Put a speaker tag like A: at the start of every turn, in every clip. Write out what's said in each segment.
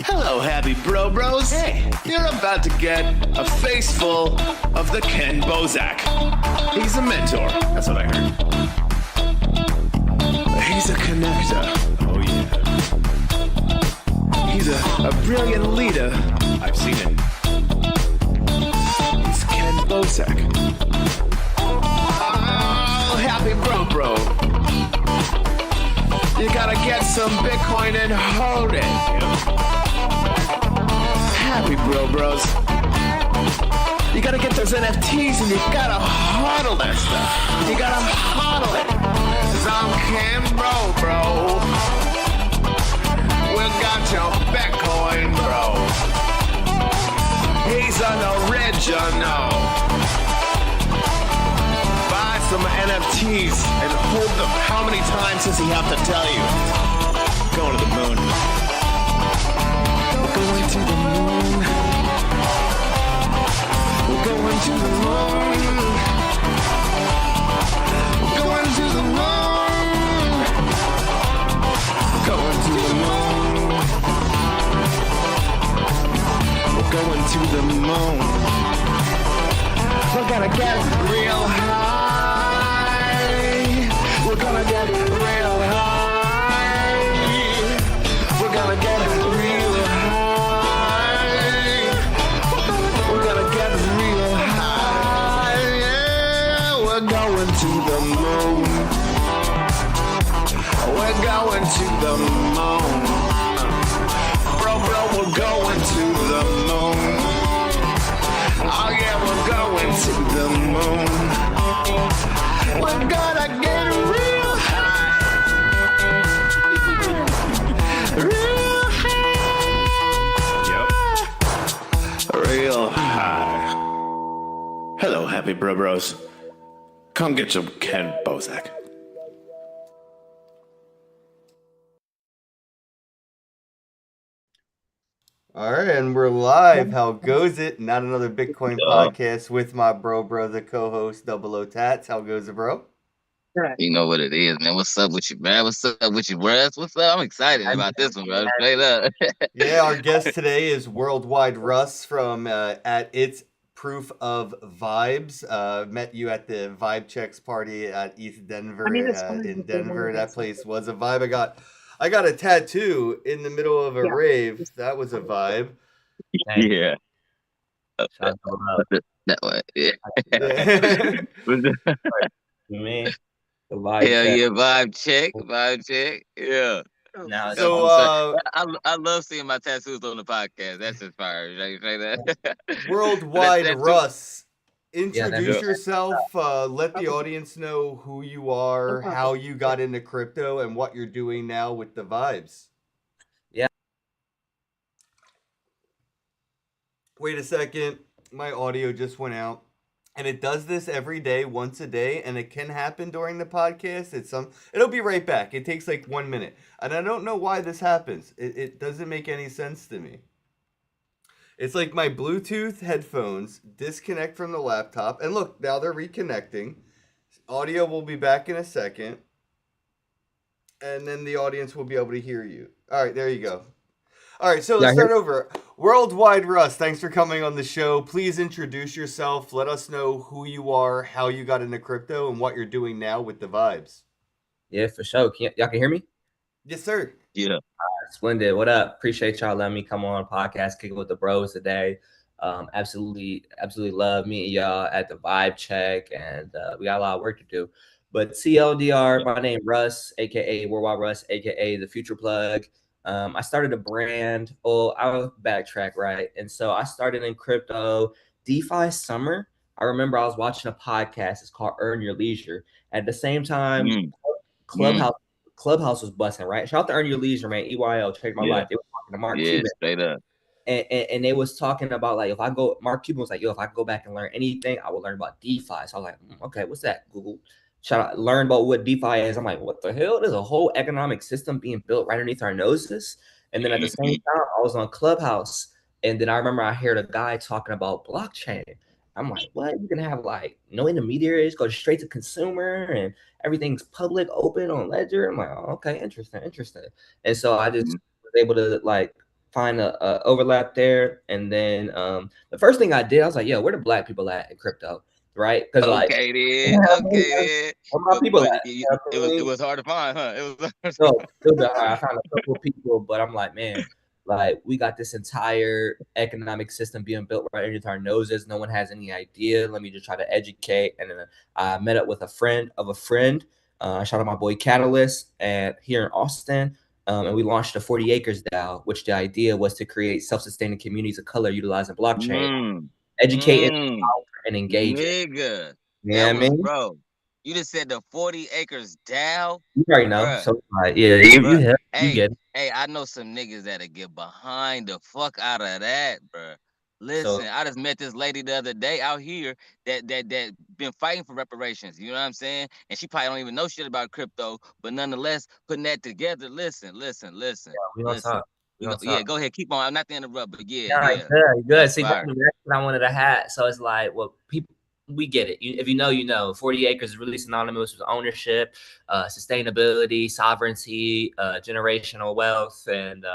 A: Hello, happy bros. Hey, you're about to get a face full of the Ken Bozak. He's a mentor. That's what I heard. He's a connector. Oh, yeah. He's a brilliant leader. I've seen it. He's Ken Bozak. Oh, happy bro. You gotta get some Bitcoin and hold it. Happy bros. You gotta get those NFTs and you gotta hodl that stuff. You gotta hodl it. 'Cause I'm Ken bro. We got your Bitcoin, bro. He's an original. Buy some NFTs and hold them. How many times does he have to tell you? Going to the moon. Going to the moon. We're going to the moon. We're going to the moon. Going to the moon. We're going to the moon. We're gonna get real high. We're gonna get real high. We're gonna get real high. We're gonna get real high. Yeah, we're going to the moon. We're going to the moon. Bro, we're going to the moon. Oh yeah, we're going to the moon. We're gonna get real high. Real high. Yep. Real high. Hello, happy bros. Come get some Ken Bozak.
B: All right, and we're live. How goes it? Not another Bitcoin podcast with my bro, the co-host, Double O Tats. How goes it, bro?
C: You know what it is, man. What's up with you, man? What's up with you, bro? What's up? I'm excited about this one, bro. Straight up.
B: Yeah, our guest today is Worldwide Russ from at It's Proof of Vibes. Met you at the Vibe Checks party at East Denver in Denver. That place was a vibe. I got a tattoo in the middle of a rave. That was a vibe.
C: Yeah. That way. Yeah.
D: Me, the vibe
C: Hell
D: check.
C: yeah, vibe check. Yeah.
D: Now,
B: So,
C: I love seeing my tattoos on the podcast. That's inspiring. You say that?
B: Worldwide
C: That
B: Russ, introduce
D: Yeah.
B: yourself. Let the audience know who you are, how you got into crypto, and what you're doing now with the vibes.
D: Yeah.
B: Wait a second. My audio just went out. And it does this every day, once a day, and it can happen during the podcast. It'll be right back. It takes like 1 minute. And I don't know why this happens. It doesn't make any sense to me. It's like my Bluetooth headphones disconnect from the laptop. And look, now they're reconnecting. Audio will be back in a second. And then the audience will be able to hear you. All right, there you go. All right, so let's start over. Worldwide Russ, thanks for coming on the show. Please introduce yourself. Let us know who you are, how you got into crypto, and what you're doing now with the vibes.
D: Yeah, for sure. Y'all can hear me?
B: Yes, sir.
C: Yeah.
D: Splendid. What up? Appreciate y'all letting me come on podcast, kicking with the bros today. Absolutely love meeting y'all at the Vibe Check, and we got a lot of work to do. But CLDR, my name Russ, aka Worldwide Russ, aka the Future Plug. I started a brand. I'll backtrack, right? And so I started in crypto DeFi summer. I remember I was watching a podcast. It's called Earn Your Leisure. At the same time, Clubhouse was busting, right? Shout out to Earn Your Leisure, man. EYL, Check My Life. They were talking to Mark Cuban.
C: Straight up.
D: And they was talking about like, Mark Cuban was like, if I could go back and learn anything, I would learn about DeFi. So I was like, okay, what's that? Google. Learn about what DeFi is. I'm like, what the hell? There's a whole economic system being built right underneath our noses. And then at the same time, I was on Clubhouse. And then I remember I heard a guy talking about blockchain. I'm like, what? You can have like no intermediaries, go straight to consumer, and everything's public, open on Ledger. I'm like, oh, okay, interesting. And so I just able to like find a overlap there. And then the first thing I did, I was like, yo, where the black people at in crypto? Right? Because like,
C: Okay
D: you
C: then,
D: know what I mean?
C: okay then.
D: Where my people at?
C: You,
D: You know what I
C: it
D: mean?
C: was hard to find, huh? It was hard to
D: So
C: find.
D: still been hard. I found a couple of people, but I'm like, man, like we got this entire economic system being built right underneath our noses. No one has any idea. Let me just try to educate. And then I met up with a friend of a friend. Shout out my boy Catalyst, and here in Austin. And we launched a 40 acres DAO, which the idea was to create self-sustaining communities of color utilizing blockchain,
C: Mm,
D: educating,
C: mm,
D: and engaging.
C: nigga,
D: You know
C: that
D: what I
C: was
D: mean?
C: bro. You just said the 40 acres down,
D: You already know.
C: bruh.
D: So like, yeah, you
C: Bruh,
D: have you
C: hey,
D: get it.
C: hey, I know some niggas that'll get behind the fuck out of that, bruh.
D: So
C: Listen, I just met this lady the other day out here that been fighting for reparations. You know what I'm saying? And she probably don't even know shit about crypto, but nonetheless, putting that together.
D: we don't
C: Listen.
D: talk. We
C: You know,
D: don't
C: yeah,
D: talk.
C: go ahead, keep on. I'm not the interrupt, but yeah,
D: Yeah,
C: yeah,
D: good, good.
C: that's
D: See,
C: fire.
D: that's what I wanted to have. So it's like, well, people, we get it. If you know, you know. 40 acres is really synonymous with ownership, sustainability, sovereignty, generational wealth, and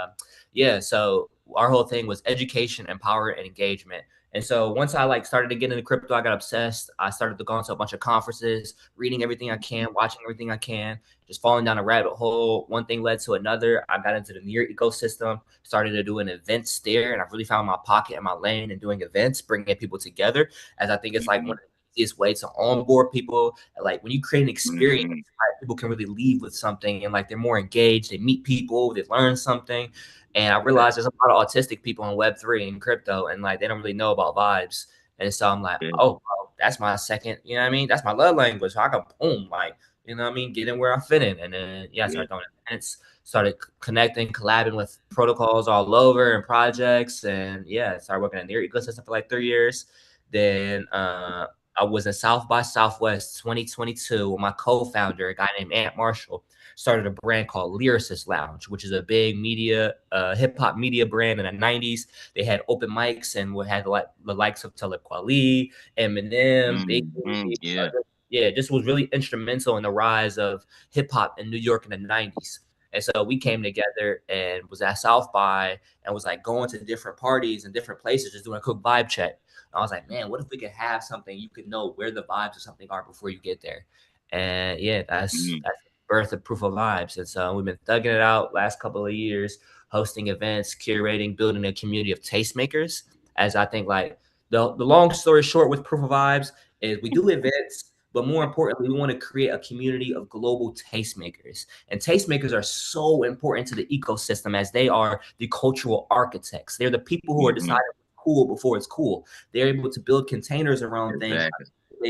D: yeah. So our whole thing was education, empower, and engagement. And so once I like started to get into crypto, I got obsessed. I started to go into a bunch of conferences, reading everything I can, watching everything I can, just falling down a rabbit hole. One thing led to another. I got into the near ecosystem, started to do an events there, and I really found my pocket and my lane in doing events, bringing people together. As I think it's like one of the easiest ways to onboard people. Like when you create an experience,
C: Mm-hmm.
D: right, people can really leave with something, and like they're more engaged. They meet people, they learn something. And I realized there's a lot of autistic people in Web3 and crypto, and like they don't really know about vibes. And so I'm like, oh, bro, that's my second, you know what I mean? That's my love language. So I can boom, like, you know what I mean? Get in where I fit in. And then, yeah, I started throwing events, started connecting, collabing with protocols all over and projects. And yeah, started working in the ecosystem for like 3 years. Then I was in South by Southwest 2022 with my co-founder, a guy named Ant Marshall, started a brand called Lyricist Lounge, which is a big media, hip hop media brand in the 90s. They had open mics and we had like the likes of Talib Kweli, Eminem,
C: Mm-hmm.
D: Biggie.
C: Yeah.
D: Yeah, just was really instrumental in the rise of hip hop in New York in the 90s. And so we came together and was at South by and was like going to different parties and different places, just doing a quick vibe check. And I was like, man, what if we could have something you could know where the vibes of something are before you get there? And yeah, that's
C: Mm-hmm.
D: the birth of Proof of Vibes. And so we've been thugging it out last couple of years, hosting events, curating, building a community of tastemakers. As I think like the long story short with Proof of Vibes is we do events, but more importantly, we want to create a community of global tastemakers. And tastemakers are so important to the ecosystem as they are the cultural architects. They're the people who are
C: Mm-hmm.
D: deciding what's cool before it's cool. They're able to build containers around things
C: Exactly.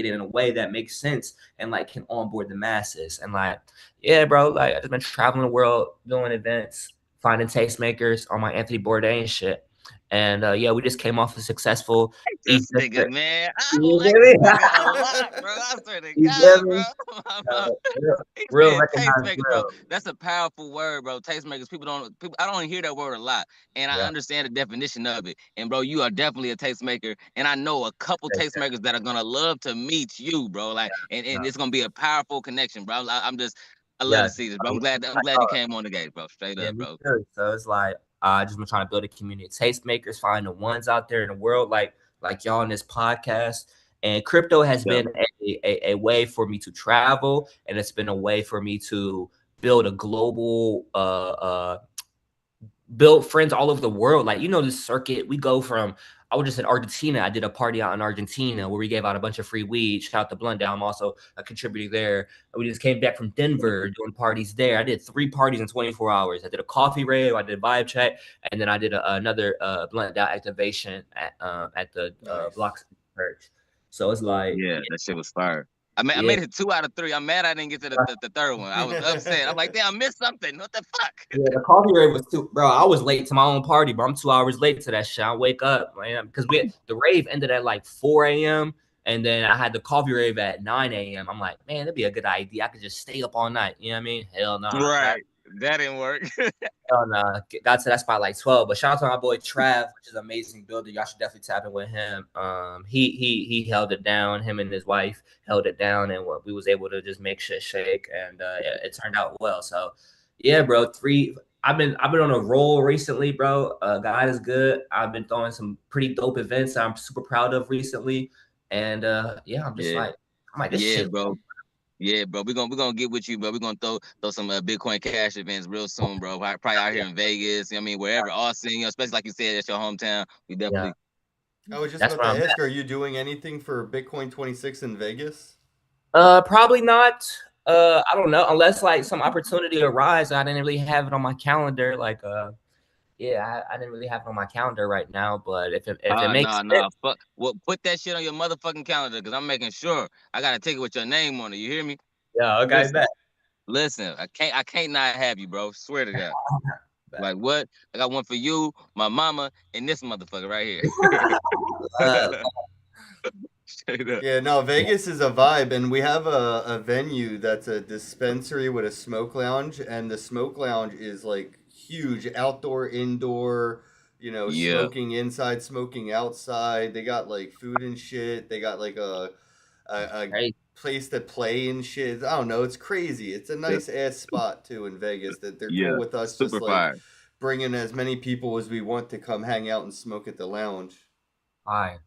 D: in a way that makes sense and like can onboard the masses. And like, yeah, bro, like I've been traveling the world, doing events, finding tastemakers on my Anthony Bourdain shit. And yeah, we just came off a successful
C: This
D: Easter.
C: nigga, man. I
D: You
C: like
D: get
C: this
D: me?
C: nigga a lot, bro. I swear to
D: You get
C: God,
D: me?
C: bro.
D: Real,
C: He
D: real
C: said
D: recognized
C: tastemakers, bro.
D: real.
C: That's a powerful word, bro. Tastemakers. I don't hear that word a lot. And I
D: Yeah.
C: understand the definition of it. And bro, you are definitely a tastemaker. And I know a couple tastemakers that are gonna love to meet you, bro. Like, and it's gonna be a powerful connection, bro. I love to
D: Yeah.
C: see this, bro. I'm glad you came on the gate, bro. Straight
D: Yeah,
C: up,
D: me
C: bro.
D: too. So it's like I just been trying to build a community of tastemakers, find the ones out there in the world like y'all in this podcast. And crypto has
C: Yep.
D: been a way for me to travel, and it's been a way for me to build a global build friends all over the world. Like, you know, this circuit, we go from, I was just in Argentina. I did a party out in Argentina where we gave out a bunch of free weed. Shout out to Blunt Down. I'm also a contributor there. And we just came back from Denver doing parties there. I did 3 parties in 24 hours. I did a coffee rave, I did a vibe check, and then I did another Blunt Down activation at the
B: Nice.
D: Block Church. So it's like,
C: Yeah, that shit was fire. I
D: yeah,
C: made it 2 out of 3. I'm mad I didn't get to the third one. I was upset. I'm like, damn, I missed something. What the fuck?
D: yeah, the coffee rave was too, bro. I was late to my own party, bro. I'm 2 hours late to that shit. I wake up, man, because the rave ended at like 4 a.m. and then I had the coffee rave at 9 a.m. I'm like, man, that'd be a good idea. I could just stay up all night. You know what I mean? Hell no.
C: Right. That didn't work.
D: Hell no. Got to that spot like 12. But shout out to my boy Trav, which is an amazing builder. Y'all should definitely tap in with him. He held it down. Him and his wife held it down, and we was able to just make shit shake, and it turned out well. So yeah, bro. I've been on a roll recently, bro. God is good. I've been throwing some pretty dope events I'm super proud of recently, and yeah, I'm just
C: Yeah,
D: like, this
C: yeah,
D: shit.
C: bro. Yeah, bro. We're gonna get with you, bro. We're gonna throw some Bitcoin Cash events real soon, bro. Probably out here in Vegas. You know what I mean, wherever, Austin. You know, especially like you said, that's your hometown. We
D: Yeah,
C: definitely.
B: I was just
D: that's
B: about
D: where
B: to
D: I'm
B: ask, are you doing anything for Bitcoin 26 in Vegas?
D: Probably not. I don't know, unless like some opportunity arises. I didn't really have it on my calendar. Like, yeah, I didn't really have it on my calendar right now. But if it makes sense,
C: Nah. Fuck. Well, put that shit on your motherfucking calendar, cause I'm making sure I got a ticket with your name on it. You hear me?
D: yeah, okay,
C: Listen,
D: bet.
C: listen. I can't not have you, bro. Swear to God. Like what? I got one for you, my mama, and this motherfucker right
D: Uh,
C: here. Straight up.
B: Yeah, no, Vegas is a vibe, and we have a venue that's a dispensary with a smoke lounge, and the smoke lounge is like huge, outdoor, indoor,
C: Yeah,
B: smoking inside, smoking outside. They got like food and shit. They got like a
D: hey,
B: place to play and shit. I don't know, it's crazy. It's a
C: yeah,
B: nice ass spot too in Vegas that they're cool
C: yeah.
B: with us just
C: Super
B: like
C: fire.
B: bringing as many people as we want to come hang out and smoke at the lounge.
D: fine.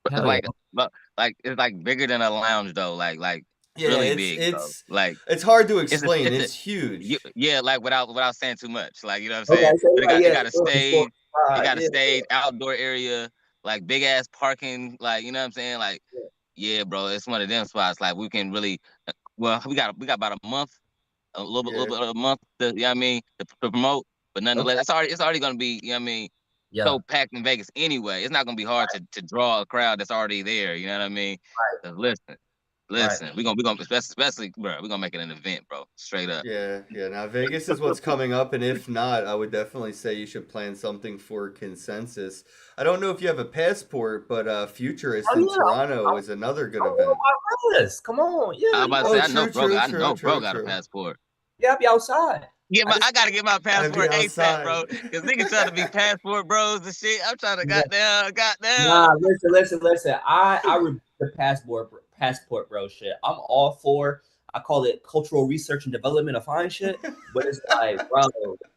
C: It's
D: Hell yeah.
C: like, but like it's like bigger than a lounge though. Like
B: Yeah,
C: really
B: it's
C: big, bro.
B: it's
C: Like
B: it's hard to
C: it's a
B: explain.
C: it's a
B: It's huge.
C: yeah. Like without saying too much. Like you know what I'm
D: Okay,
C: saying.
D: so
C: But
D: yeah,
C: it
D: yeah,
C: got a
D: it's
C: stage. It got a
D: yeah,
C: stage, outdoor area, like big ass parking. Like you know what I'm saying. Like yeah, bro. It's one of them spots. Like we can really. Well, we got about a month, little
B: Yeah,
C: bit of a month. You know what I mean to promote. But
D: okay,
C: nonetheless, it's already gonna be. You know what I mean.
D: yeah,
C: So packed in Vegas anyway. It's not gonna be hard to draw a crowd that's already there. You know what I mean?
D: right,
C: 'Cause
D: right.
C: listen. We're gonna especially, bro. We're gonna make it an event, bro. Straight up.
B: yeah. Now Vegas is what's coming up, and if not, I would definitely say you should plan something for consensus. I don't know if you have a passport, but Futurist
D: Oh
B: in
D: yeah,
B: Toronto is another good
D: I'm on
B: event.
D: my list. Come on,
C: I
D: yeah,
C: was
D: you
C: about to
D: know,
C: say,
B: Oh, true, true, true, true,
C: got a
B: true.
C: passport.
D: yeah, I'll be outside. I
C: I
D: just
C: gotta get my
B: I'd be
C: passport ASAP,
B: outside.
C: bro. Cause niggas trying to be passport bros and shit. I'm trying to goddamn.
D: Nah, listen. I rebuke the passport bro shit. I'm all for. I call it cultural research and development of fine shit, but it's like, bro,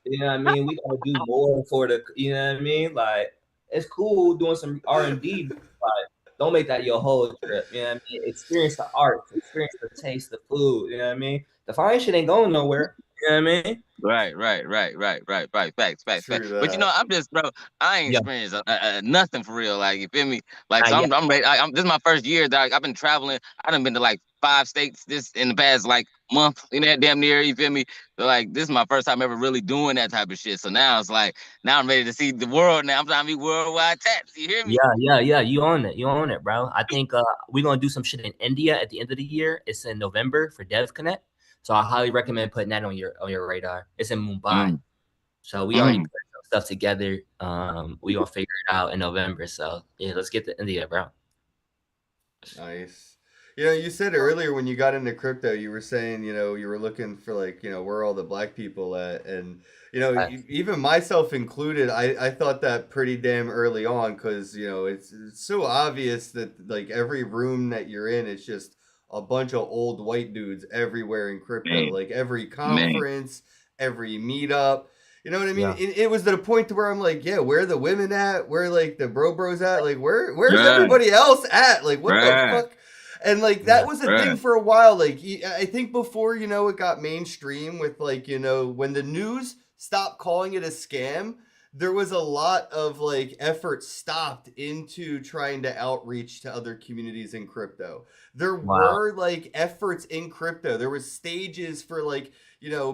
D: you know what I mean? We gotta do more for the, you know what I mean? Like, it's cool doing some R&D, but don't make that your whole trip. You know what I mean? Experience the arts, experience the taste, the food. You know what I mean? The fine shit ain't going nowhere. You know what I mean?
C: Right. Facts.
B: True
C: But
B: that.
C: I'm just, bro. I ain't
D: Yeah,
C: experienced nothing for real. Like you feel me? Like so,
D: yeah,
C: I'm ready. This is my first year that I've been traveling. I done been to like 5 states this in the past like month. You know, damn near. You feel me? So like this is my first time ever really doing that type of shit. So now it's like now I'm ready to see the world. Now I'm trying to be worldwide taps. You hear me?
D: yeah. You own it, bro. I think we're gonna do some shit in India at the end of the year. It's in November for Dev Connect. So I highly recommend putting that on your radar. It's in Mumbai.
C: Mm,
D: So we already
C: mm.
D: put some stuff together. We gonna figure it out in November. So yeah, let's get to India, bro.
B: Nice. You said earlier when you got into crypto, you were saying, you were looking for like, where all the black people at. And, even myself included, I thought that pretty damn early on because, it's so obvious that like every room that you're in, it's just a bunch of old white dudes everywhere in crypto.
C: Man,
B: Like every
C: man.
B: conference, every meetup. You know what I mean?
D: Yeah,
B: It was to the point to where I'm like, yeah, where are the women at? Where like the bros at? Like where's
C: Right,
B: everybody else at? Like what the
C: right,
B: fuck? And like that
D: yeah,
B: was a thing
C: right.
B: for a while. Like I think before it got mainstream with like when the news stopped calling it a scam, there was a lot of like effort stopped into trying to outreach to other communities in crypto. There
D: wow,
B: were like efforts in crypto. There was stages for like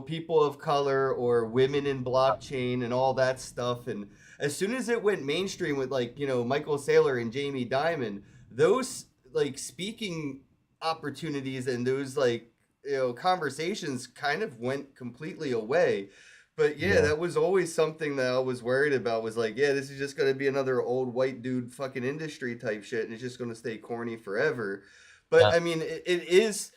B: people of color or women in blockchain and all that stuff. And as soon as it went mainstream with like Michael Saylor and Jamie Dimon, those like speaking opportunities and those like conversations kind of went completely away. But yeah,
D: yeah,
B: that was always something that I was worried about, was like, yeah, this is just going to be another old white dude fucking industry type shit and it's just going to stay corny forever. But
D: yeah,
B: I mean, it is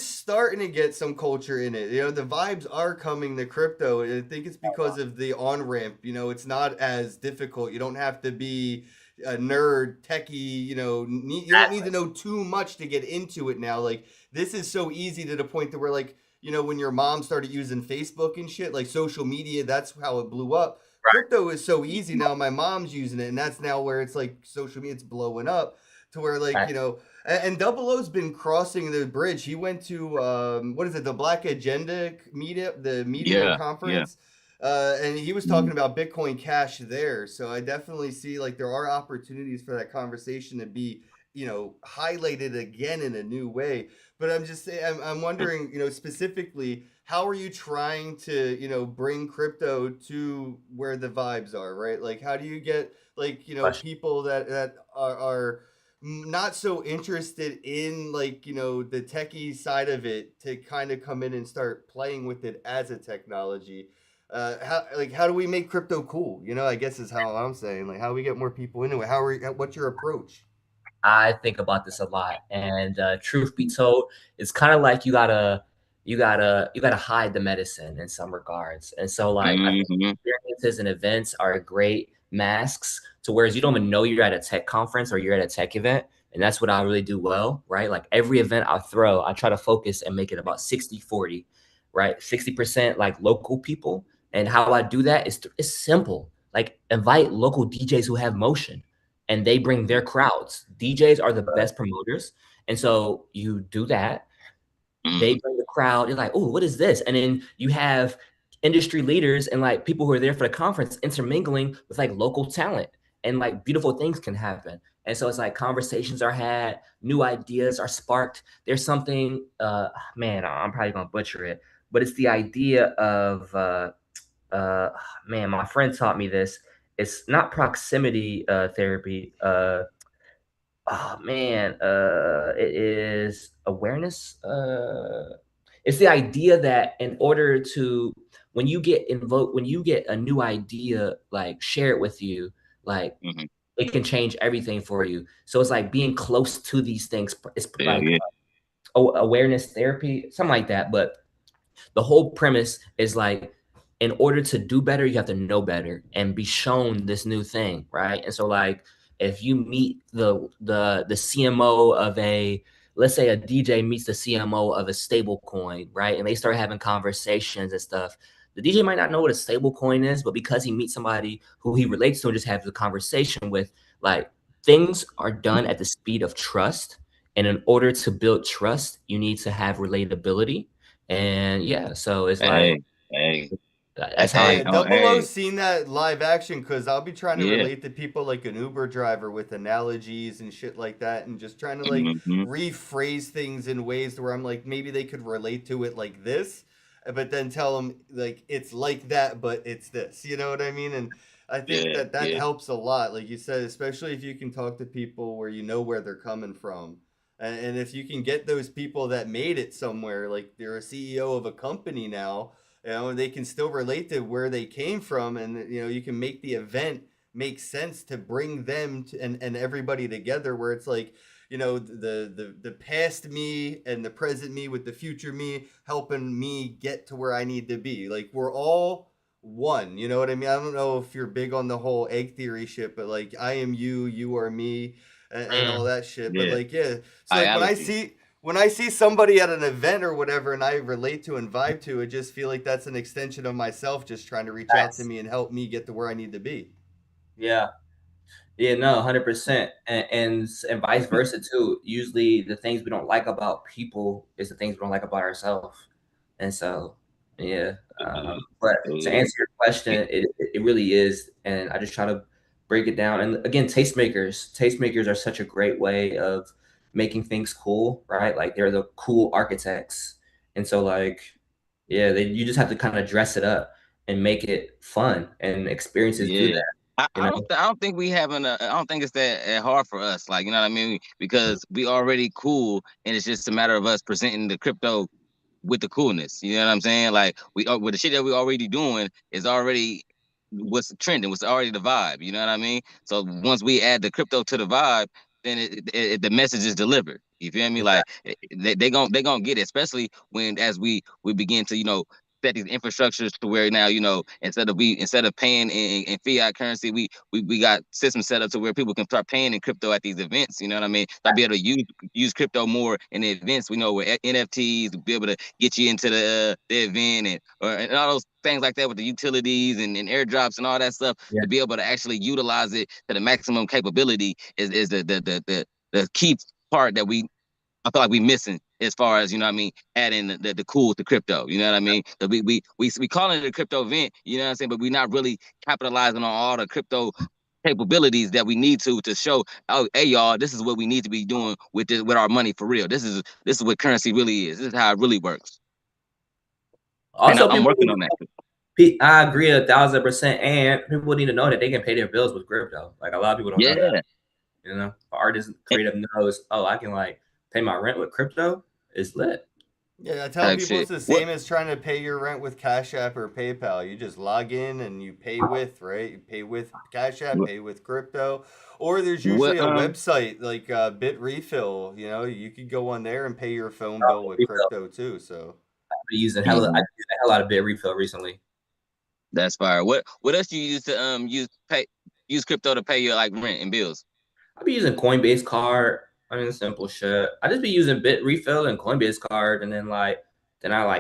B: starting to get some culture in it. The vibes are coming to crypto. I think it's because of the on ramp. It's not as difficult. You don't have to be a nerd, techie. You don't need
D: exactly.
B: to know too much to get into it now. Like this is so easy to the point to where like when your mom started using Facebook and shit, like social media, that's how it blew up. Crypto is so easy now. My mom's using it, and that's now where it's like social media, it's blowing up to where like, and Double O's been crossing the bridge. He went to what is it, the Black Agenda meetup, the meeting or conference. And he was talking about Bitcoin Cash there. So I definitely see like there are opportunities for that conversation to be, highlighted again in a new way. But I'm just saying, I'm wondering, specifically, how are you trying to, bring crypto to where the vibes are, right? Like, how do you get like, people that are not so interested in like, the techie side of it to kind of come in and start playing with it as a technology? How do we make crypto cool? I guess is how I'm saying. Like, how do we get more people into it? What's your approach?
D: I think about this a lot, and truth be told, it's kind of like you gotta hide the medicine in some regards. And so, like, I think experiences and events are great masks to whereas you don't even know you're at a tech conference or you're at a tech event. And that's what I really do well, right? Like every event I throw, I try to focus and make it about 60-40, right? 60% like local people. And how I do that is it's simple. Like invite local DJs who have motion and they bring their crowds. DJs are the best promoters. And so you do that. They bring the crowd. You're like, oh, what is this? And then you have industry leaders and like people who are there for the conference intermingling with like local talent and like beautiful things can happen. And so it's like conversations are had, new ideas are sparked. There's something, man, I'm probably gonna butcher it, but it's the idea of, man, my friend taught me this. It's not proximity therapy. Oh man, it is awareness. It's the idea that in order to when you get when you get a new idea, like share it with you, like it can change everything for you. So it's like being close to these things. It's like awareness therapy, something like that. But the whole premise is like in order to do better, you have to know better and be shown this new thing, right? And so like if you meet the CMO of a, let's say a DJ meets the CMO of a stable coin, right? And they start having conversations and stuff. The DJ might not know what a stable coin is, but because he meets somebody who he relates to and just has a conversation with, like things are done at the speed of trust. And in order to build trust, you need to have relatability. And yeah, so it's like that's how
B: Yeah, Double O's seen that live action because I'll be trying to relate to people like an Uber driver with analogies and shit like that, and just trying to like rephrase things in ways where I'm like maybe they could relate to it like this, but then tell them like it's like that, but it's this. You know what I mean? And I think that helps a lot, like you said, especially if you can talk to people where you know where they're coming from. And if you can get those people that made it somewhere, like they're a CEO of a company now, they can still relate to where they came from, and you can make the event make sense to bring them and everybody together, where it's like the past me and the present me with the future me helping me get to where I need to be. Like we're all one, you know what I mean? I don't know if you're big on the whole egg theory shit, but like I am you, you are me, and all that shit. But like so like when I see somebody at an event or whatever and I relate to and vibe to, I just feel like that's an extension of myself just trying to reach out to me and help me get to where I need to be.
D: Yeah. Yeah, no, 100%. And vice versa too. Usually the things we don't like about people is the things we don't like about ourselves. And so, yeah. But to answer your question, it really is. And I just try to break it down. And again, tastemakers are such a great way of making things cool, right? Like they're the cool architects. And so like, yeah, you just have to kind of dress it up and make it fun, and experiences do that.
C: I don't think we having I don't think it's that hard for us, like, you know what I mean, because we already cool and it's just a matter of us presenting the crypto with the coolness, you know what I'm saying? Like with the shit that we already doing is already what's trending, what's already the vibe, you know what I mean? So once we add the crypto to the vibe, then the message is delivered. You feel me? Like they gonna get it, especially when as we begin to set these infrastructures to where now, instead of paying in fiat currency, we got systems set up to where people can start paying in crypto at these events. You know what I mean? So I'll be able to use crypto more in the events. We know with NFTs, be able to get you into the event and all those things like that with the utilities and airdrops and all that stuff,
D: Yeah.
C: to be able to actually utilize it to the maximum capability is the key part that I feel like we missing as far as, adding the cool to crypto. You know what I mean? So we calling it a crypto event, you know what I'm saying? But we're not really capitalizing on all the crypto capabilities that we need to show, oh, hey y'all, this is what we need to be doing with our money for real. This is what currency really is. This is how it really works. And
D: Also,
C: I'm
D: people
C: working on that.
D: I agree 1,000%, and people need to know that they can pay their bills with crypto. Like a lot of people don't know that. You know, artists, creative knows. Oh, I can like pay my rent with crypto. It's lit.
B: Yeah, I tell people it's the same as trying to pay your rent with Cash App or PayPal. You just log in and you pay with, right? You pay with Cash App, pay with crypto. Or there's usually a website like Bitrefill. You know, you could go on there and pay your phone bill with crypto too. So
D: I've been using I used a hell lot of Bitrefill recently.
C: That's fire. What else do you use to use crypto to pay your like rent and bills?
D: I be using Coinbase card. I mean, simple shit. I just be using Bitrefill and Coinbase card, and then I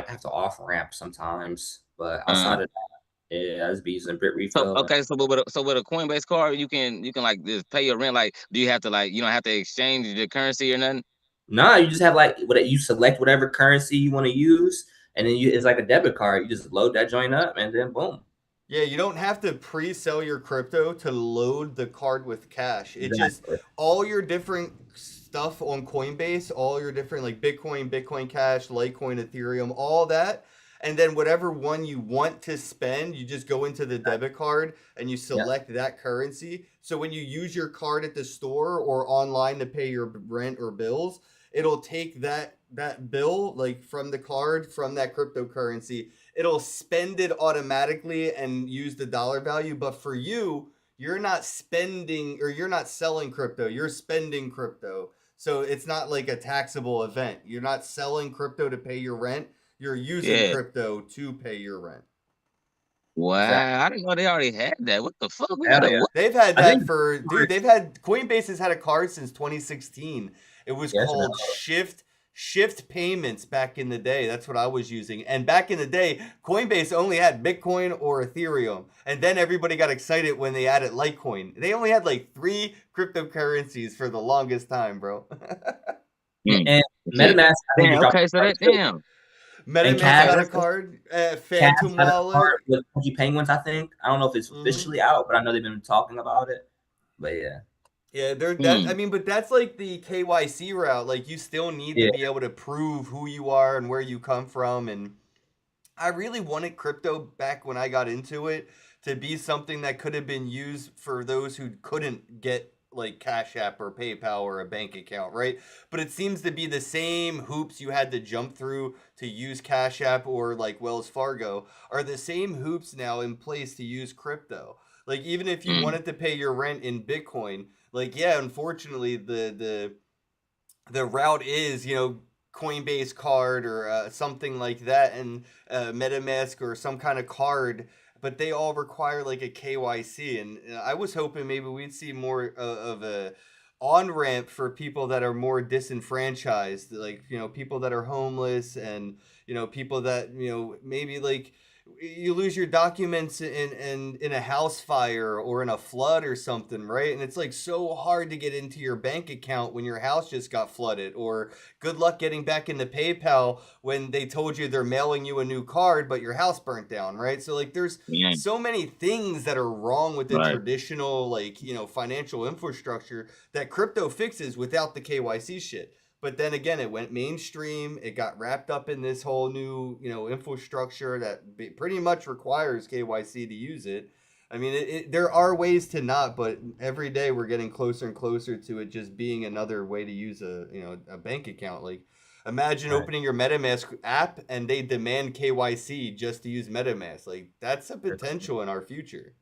D: have to off ramp sometimes. But outside of that, yeah, I just be using Bitrefill.
C: So with a Coinbase card, you can like just pay your rent. Like, do you have to you don't have to exchange the currency or nothing?
D: Nah, you just have you select whatever currency you want to use, and then it's like a debit card. You just load that joint up, and then boom.
B: Yeah, you don't have to pre-sell your crypto to load the card with cash. It just all your different stuff on Coinbase, all your different like Bitcoin, Bitcoin Cash, Litecoin, Ethereum, all that. And then whatever one you want to spend, you just go into the debit card and you select that currency. So when you use your card at the store or online to pay your rent or bills, it'll take that bill like from the card from that cryptocurrency. It'll spend it automatically and use the dollar value. But for you, you're not spending or you're not selling crypto. You're spending crypto. So it's not like a taxable event. You're not selling crypto to pay your rent. You're using crypto to pay your rent.
C: Wow, I didn't know they already had that. What the fuck?
B: They've had that Coinbase has had a card since 2016. It was called Shift Payments back in the day. That's what I was using. And back in the day, Coinbase only had Bitcoin or Ethereum. And then everybody got excited when they added Litecoin. They only had like 3 cryptocurrencies for the longest time, bro.
D: And MetaMask.
C: Damn.
B: MetaMask got a card. Phantom Wallet.
D: With Penguins, I think. I don't know if it's officially out, but I know they've been talking about it. But yeah.
B: Yeah, but that's like the KYC route. Like you still need to be able to prove who you are and where you come from. And I really wanted crypto back when I got into it to be something that could have been used for those who couldn't get like Cash App or PayPal or a bank account, right? But it seems to be the same hoops you had to jump through to use Cash App or like Wells Fargo are the same hoops now in place to use crypto. Like even if you wanted to pay your rent in Bitcoin, like unfortunately the route is, Coinbase card or something like that, and MetaMask or some kind of card, but they all require like a KYC. And I was hoping maybe we'd see more of a on-ramp for people that are more disenfranchised, like, people that are homeless and, people that, maybe like you lose your documents in a house fire or in a flood or something, right? And it's like so hard to get into your bank account when your house just got flooded, or good luck getting back into PayPal when they told you they're mailing you a new card but your house burnt down, right? So like there's so many things that are wrong with the traditional like, financial infrastructure that crypto fixes without the KYC shit. But then again, it went mainstream. It got wrapped up in this whole new, infrastructure that pretty much requires KYC to use it. I mean, there are ways to not, but every day we're getting closer and closer to it just being another way to use a bank account. Like, imagine opening your MetaMask app and they demand KYC just to use MetaMask. Like, that's a potential in our future.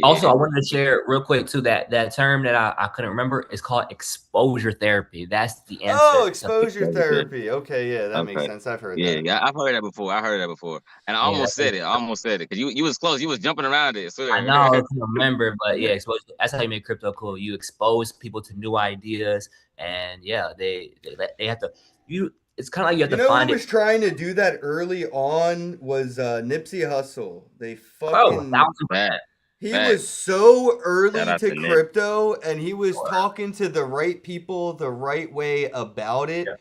D: Also,
C: Yeah.
D: I wanted to share real quick too that term that I couldn't remember is called exposure therapy. That's the
B: Oh,
D: answer to
B: exposure
C: Yeah.
B: therapy. Okay, yeah, that makes
C: Okay.
B: sense. I've heard
C: Yeah,
B: that.
C: yeah, I've heard that before. I heard that before, and I
D: yeah.
C: almost said it. I almost said it because you was close. You was jumping around it. I
D: I
C: swear.
D: know I couldn't remember, but yeah, exposure. That's how you make crypto cool. You expose people to new ideas, and yeah, they have to. You it's kind of like you have
B: You
D: to
B: know who
D: find it.
B: was trying to do that early on was Nipsey Hussle. They
D: Oh,
B: fucking
D: 1,000%.
C: Fact,
B: he
C: fact.
B: was so
C: Shout
B: early
C: out
B: to
C: to Nip.
B: crypto and he was talking to the right people the right way about it.
D: Yep.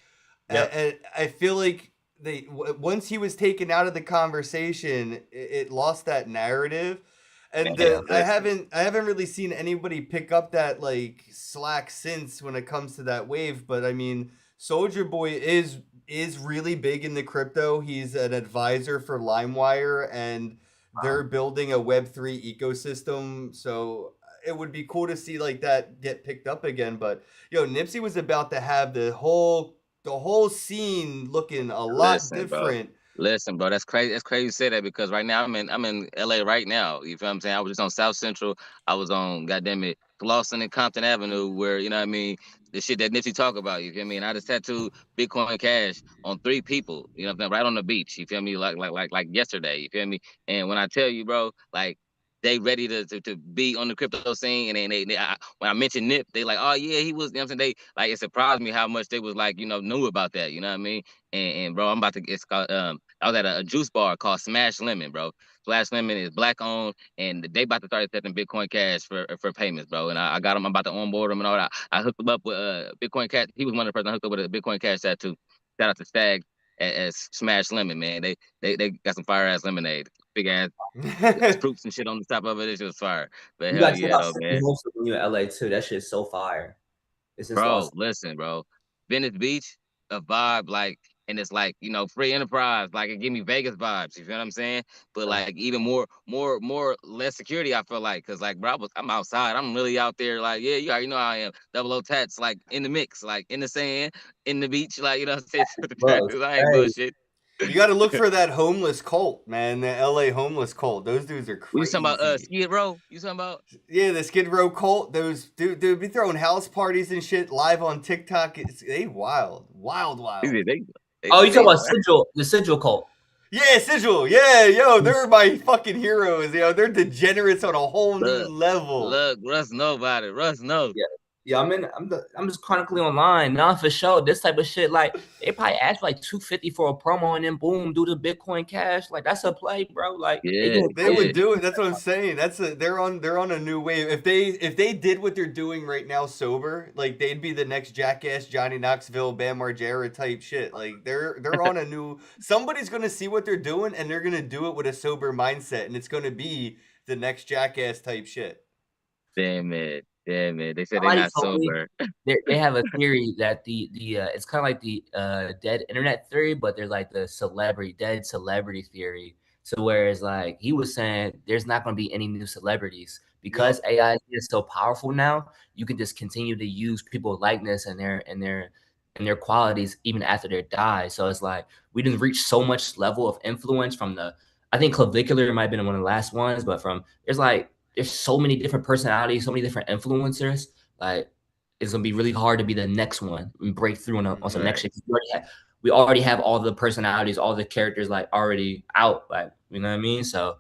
D: Yep.
B: And I feel like once he was taken out of the conversation, it lost that narrative. And
C: Man, listen,
B: I haven't really seen anybody pick up that like slack since when it comes to that wave. But I mean, Soldier Boy is really big in the crypto. He's an advisor for LimeWire, and they're building a Web3 ecosystem. So it would be cool to see like that get picked up again. But Nipsey was about to have the whole scene looking a lot
C: listen, bro.
B: different.
C: Listen, bro, that's crazy. That's crazy you say that because right now I'm in LA right now. You feel what I'm saying? I was just on South Central. I was on goddamn it, Lawson and Compton Avenue, where you know what I mean, the shit that Nipsey talk about. You feel me? And I just tattooed Bitcoin Cash on 3 people. You know what I'm saying? Right on the beach. You feel me? Like yesterday. You feel me? And when I tell you, bro, like they ready to be on the crypto scene, and when I mentioned Nip, they like, oh yeah, he was. You know what I'm saying? They like it surprised me how much they was like, knew about that. You know what I mean? And bro, I'm about to. It's called I was at a juice bar called Smash Lemon, bro. Smash Lemon is black owned, and they about to start accepting Bitcoin Cash for payments, bro. And I got them. I'm about to onboard them and all that. I hooked them up with Bitcoin Cash. He was one of the person I hooked up with a Bitcoin Cash tattoo. Shout out to Stag at Smash Lemon, man. They got some fire ass lemonade, big ass fruits and shit on the top of it. It's just fire. But
D: You
C: hell
D: got to check
C: yeah,
D: out
C: though, man.
D: City Hostel when you're in LA too. That shit's so fire. It's just
C: Bro,
D: awesome.
C: listen, bro. Venice Beach, a vibe like, and it's like, free enterprise. Like it give me Vegas vibes. You feel what I'm saying? But like even less security. I feel like, cause like, bro, I'm outside. I'm really out there. Like, yeah, you already know how I am. Double O tats, like in the mix, like in the sand, in the beach, like what I'm saying. With the
D: Bro, it's
C: tattoos. I ain't
D: crazy.
C: bullshit.
B: You got to look for that homeless cult, man. The LA homeless cult. Those dudes are
C: We talking about
B: crazy.
C: Skid Row? You talking about?
B: Yeah, the Skid Row cult. Those dude, they'd be throwing house parties and shit live on TikTok. They wild, wild, wild.
D: Oh, you talking about
C: They
D: the Sigil cult?
B: Yeah, Sigil. Yeah, they're my fucking heroes. They're degenerates on a whole new level.
C: look, Russ know about it. Russ knows.
D: Yeah. Yeah, I'm just chronically online. Nah, for sure. This type of shit, like they probably ask for like $250 for a promo and then boom, do the Bitcoin Cash. Like that's a play, bro. Like they
C: Yeah,
D: doing
B: They
D: crazy.
B: would do it. That's what I'm saying. They're on a new wave. If they did what they're doing right now sober, like they'd be the next Jackass, Johnny Knoxville, Bam Margera type shit. Like they're on a new. Somebody's gonna see what they're doing and they're gonna do it with a sober mindset, and it's gonna be the next Jackass type shit.
C: damn it. Damn it. They said they're
D: Somebody
C: not
D: told me
C: sober.
D: they have a theory that the it's kind of like the dead internet theory, but there's like the dead celebrity theory. So whereas like he was saying, there's not going to be any new celebrities because
B: Yep.
D: AI is so powerful now. You can just continue to use people's likeness and their qualities even after they die. So it's like we didn't reach so much level of influence from the. I think Clavicular might have been one of the last ones, but from there's so many different personalities, so many different influencers. Like it's gonna be really hard to be the next one and break through on some next
C: Right.
D: shit. We already have all the personalities, all the characters like already out. Like you know what I mean? So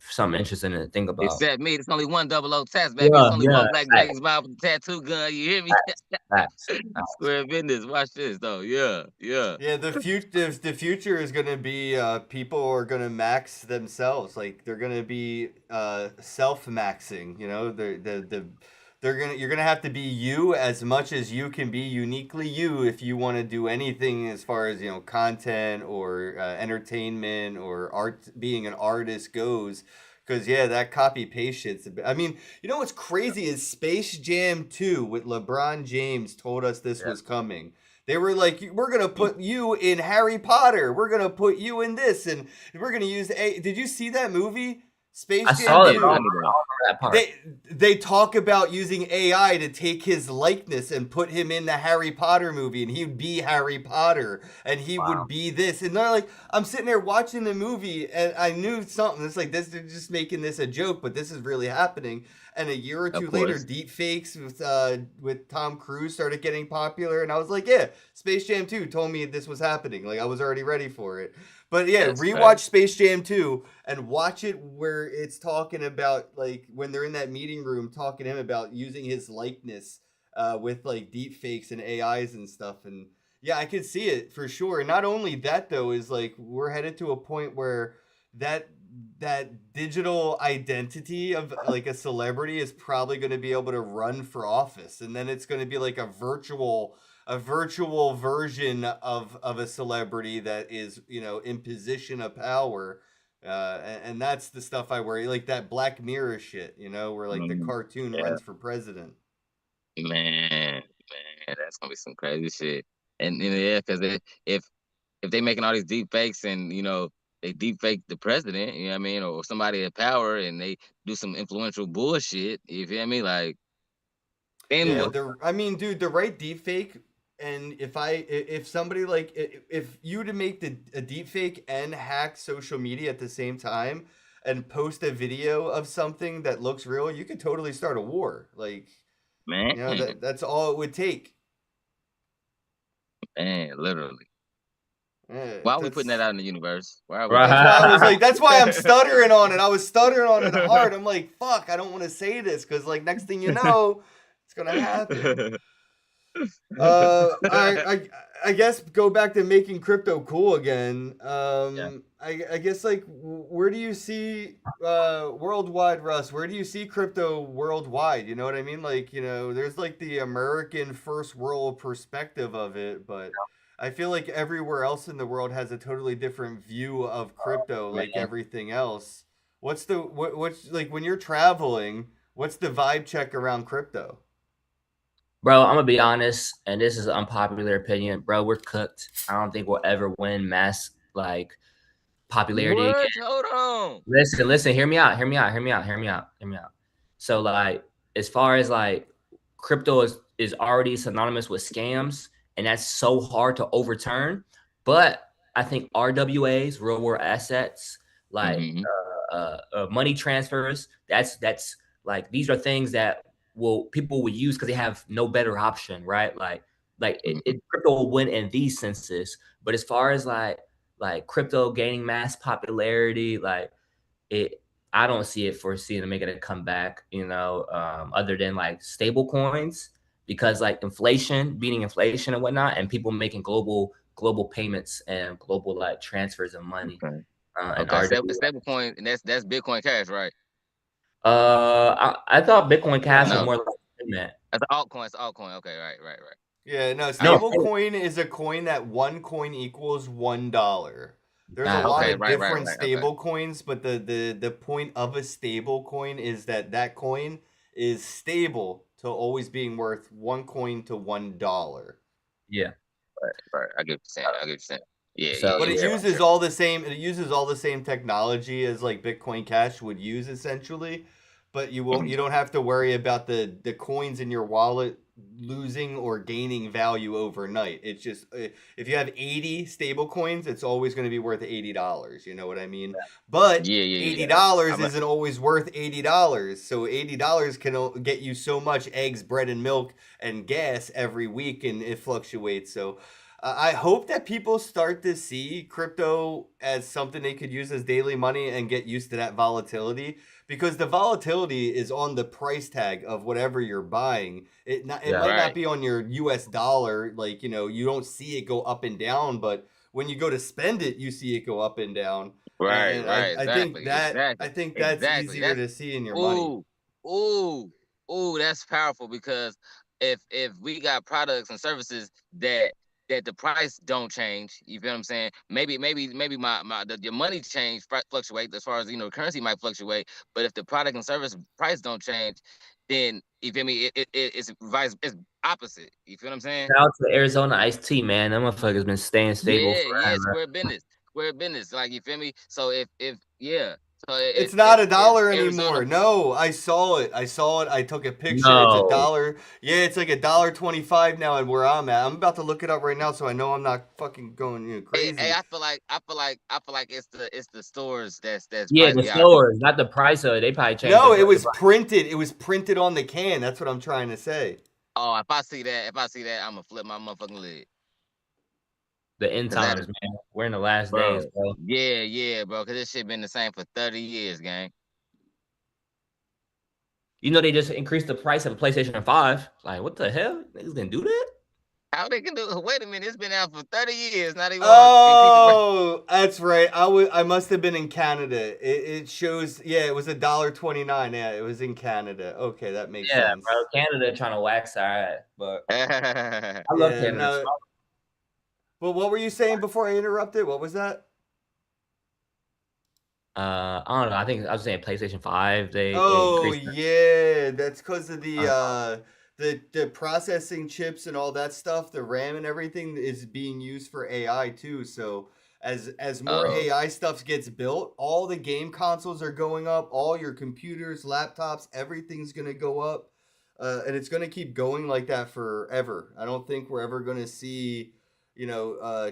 D: something interesting to think about.
C: Except me. There's only one double O test, baby. It's
D: Yeah,
C: only
D: yeah.
C: one Black
D: Facts,
C: James Bob with a tattoo gun. You hear me?
D: facts, facts.
C: Square business. Watch this though. Yeah, yeah.
B: Yeah, the future is gonna be people are gonna max themselves. Like they're gonna be self maxing. You're gonna have to be you as much as you can be uniquely you if you want to do anything as far as content or entertainment or art, being an artist goes. Because yeah, that copy paste shit's. I mean, what's crazy is Space Jam 2 with LeBron James told us this was coming. They were like, we're gonna put you in Harry Potter. We're gonna put you in this, and we're gonna use a. Did you see that movie? Space
D: I
B: Jam
D: saw it.
B: 2.
D: But I don't remember that part.
B: They talk about using AI to take his likeness and put him in the Harry Potter movie, and he would be Harry Potter, and he would be this. And they're like, I'm sitting there watching the movie, and I knew something. It's like this, they're just making this a joke, but this is really happening. And a year or two later, deep fakes with Tom Cruise started getting popular, and I was like, yeah, Space Jam 2 told me this was happening. Like I was already ready for it. But yeah, rewatch Space Jam 2 and watch it where it's talking about like when they're in that meeting room talking to him about using his likeness with like deep fakes and AIs and stuff. And yeah, I could see it for sure. And not only that though, is like we're headed to a point where that digital identity of like a celebrity is probably going to be able to run for office, and then it's going to be like a virtual version of a celebrity that is, you know, in position of power. And that's the stuff I worry, like that Black Mirror shit, you know, where like the cartoon runs for president.
C: Man, that's gonna be some crazy shit. And yeah, because if they making all these deep fakes and they deep fake the president, you know what I mean, or somebody in power, and they do some influential bullshit, you feel me? Like, then
B: Yeah,
C: what?
B: I mean, dude, the right deep fake. And if somebody like if you to make a deep fake and hack social media at the same time and post a video of something that looks real, you could totally start a war. Like,
C: Man,
B: you know, that's all it would take.
C: man, literally.
B: Yeah,
C: Why are we putting that out in the universe? Why are we?
B: That's why I was like, that's why I'm stuttering on it. I was stuttering on it hard. I'm like, fuck, I don't want to say this because like next thing you know, it's gonna happen. I guess go back to making crypto cool again. I guess like where do you see worldwide, Russ? Where do you see crypto worldwide? You know what I mean? Like, you know, there's like the American first world perspective of it, but I feel like everywhere else in the world has a totally different view of crypto, like everything else. What's like when you're traveling, what's the vibe check around crypto?
D: Bro, I'm gonna be honest, and this is an unpopular opinion, bro. We're cooked. I don't think we'll ever win mass like popularity again.
C: Hold on.
D: Listen. Hear me out. So, like, as far as like crypto is already synonymous with scams, and that's so hard to overturn. But I think RWAs, real world assets, like money transfers, that's like these are things that people will use because they have no better option, right? Like crypto will win in these senses. But as far as like crypto gaining mass popularity, like I don't see it foreseeing to making a comeback, other than like stable coins, because like beating inflation and whatnot, and people making global payments and global like transfers of money.
C: Stable coin, and that's Bitcoin Cash, right?
D: I thought Bitcoin Cash was more like payment.
C: That's an altcoin. It's an altcoin. Okay, right.
B: Yeah, no, stable coin is a coin that one coin equals $1. There's a lot of different stable coins, but the point of a stable coin is that coin is stable to always being worth one coin to $1.
D: Yeah.
C: Right. I get what you're saying. Yeah.
B: But it uses all the same. It uses all the same technology as like Bitcoin Cash would use essentially, but you won't. You don't have to worry about the coins in your wallet losing or gaining value overnight. It's just if you have 80 stable coins, it's always going to be worth $80. You know what I mean? But $80 isn't always worth $80. So $80 can get you so much eggs, bread, and milk and gas every week, and it fluctuates. So I hope that people start to see crypto as something they could use as daily money and get used to that volatility, because the volatility is on the price tag of whatever you're buying. It might not be on your US dollar, like, you know, you don't see it go up and down, but when you go to spend it, you see it go up and down.
C: Right.
B: I think that's easier to see in your money.
C: Ooh, that's powerful, because if we got products and services that the price don't change, you feel what I'm saying? Maybe your money fluctuate as far as, currency might fluctuate, but if the product and service price don't change, then you feel me? It's opposite. You feel what I'm saying?
D: Shout out to Arizona iced tea, man. That motherfucker's been staying stable forever.
C: Square business. Like, you feel me? So if So
B: It's not a
C: is
B: dollar
C: Arizona.
B: anymore. No, I saw it. I took a picture. It's
D: No.
B: $1. Yeah, it's like $1.25 now, and where I'm at. I'm about to look it up right now, so I know I'm not fucking going crazy.
C: Hey, I feel like it's the stores that's
D: Yeah,
C: pricing
D: the
C: y'all.
D: stores, not the price of it. They probably changed
B: No,
D: the
B: it was
D: price.
B: printed. It was printed on the can. That's what I'm trying to say.
C: Oh, if I see that, I'm gonna flip my motherfucking lid.
D: The end
C: 'Cause that
D: times,
C: is,
D: man. We're in the last days,
C: bro.
D: bro.
C: Yeah, bro. Cause this shit been the same for 30 years, gang.
D: You know they just increased the price of a PlayStation 5. Like, what the hell? Niggas gonna do that?
C: How they can do? Wait a minute, it's been out for 30 years. Now they want to increase the price.
B: Oh, that's right. I must have been in Canada. It shows. Yeah, it was $1.29. Yeah, it was in Canada. Okay, that makes
D: Yeah,
B: sense.
D: bro. Canada trying to wax our ass, but I love
B: Yeah,
D: Canada.
B: no. Well, what were you saying before I interrupted? What was that?
D: I don't know. I think I was saying PlayStation 5. They
B: Oh
D: increased.
B: yeah, that's because of
D: Uh,
B: the processing chips and all that stuff. The RAM and everything is being used for AI too. So as more
C: Oh,
B: AI stuff gets built, all the game consoles are going up. All your computers, laptops, everything's gonna go up, and it's gonna keep going like that forever. I don't think we're ever gonna see,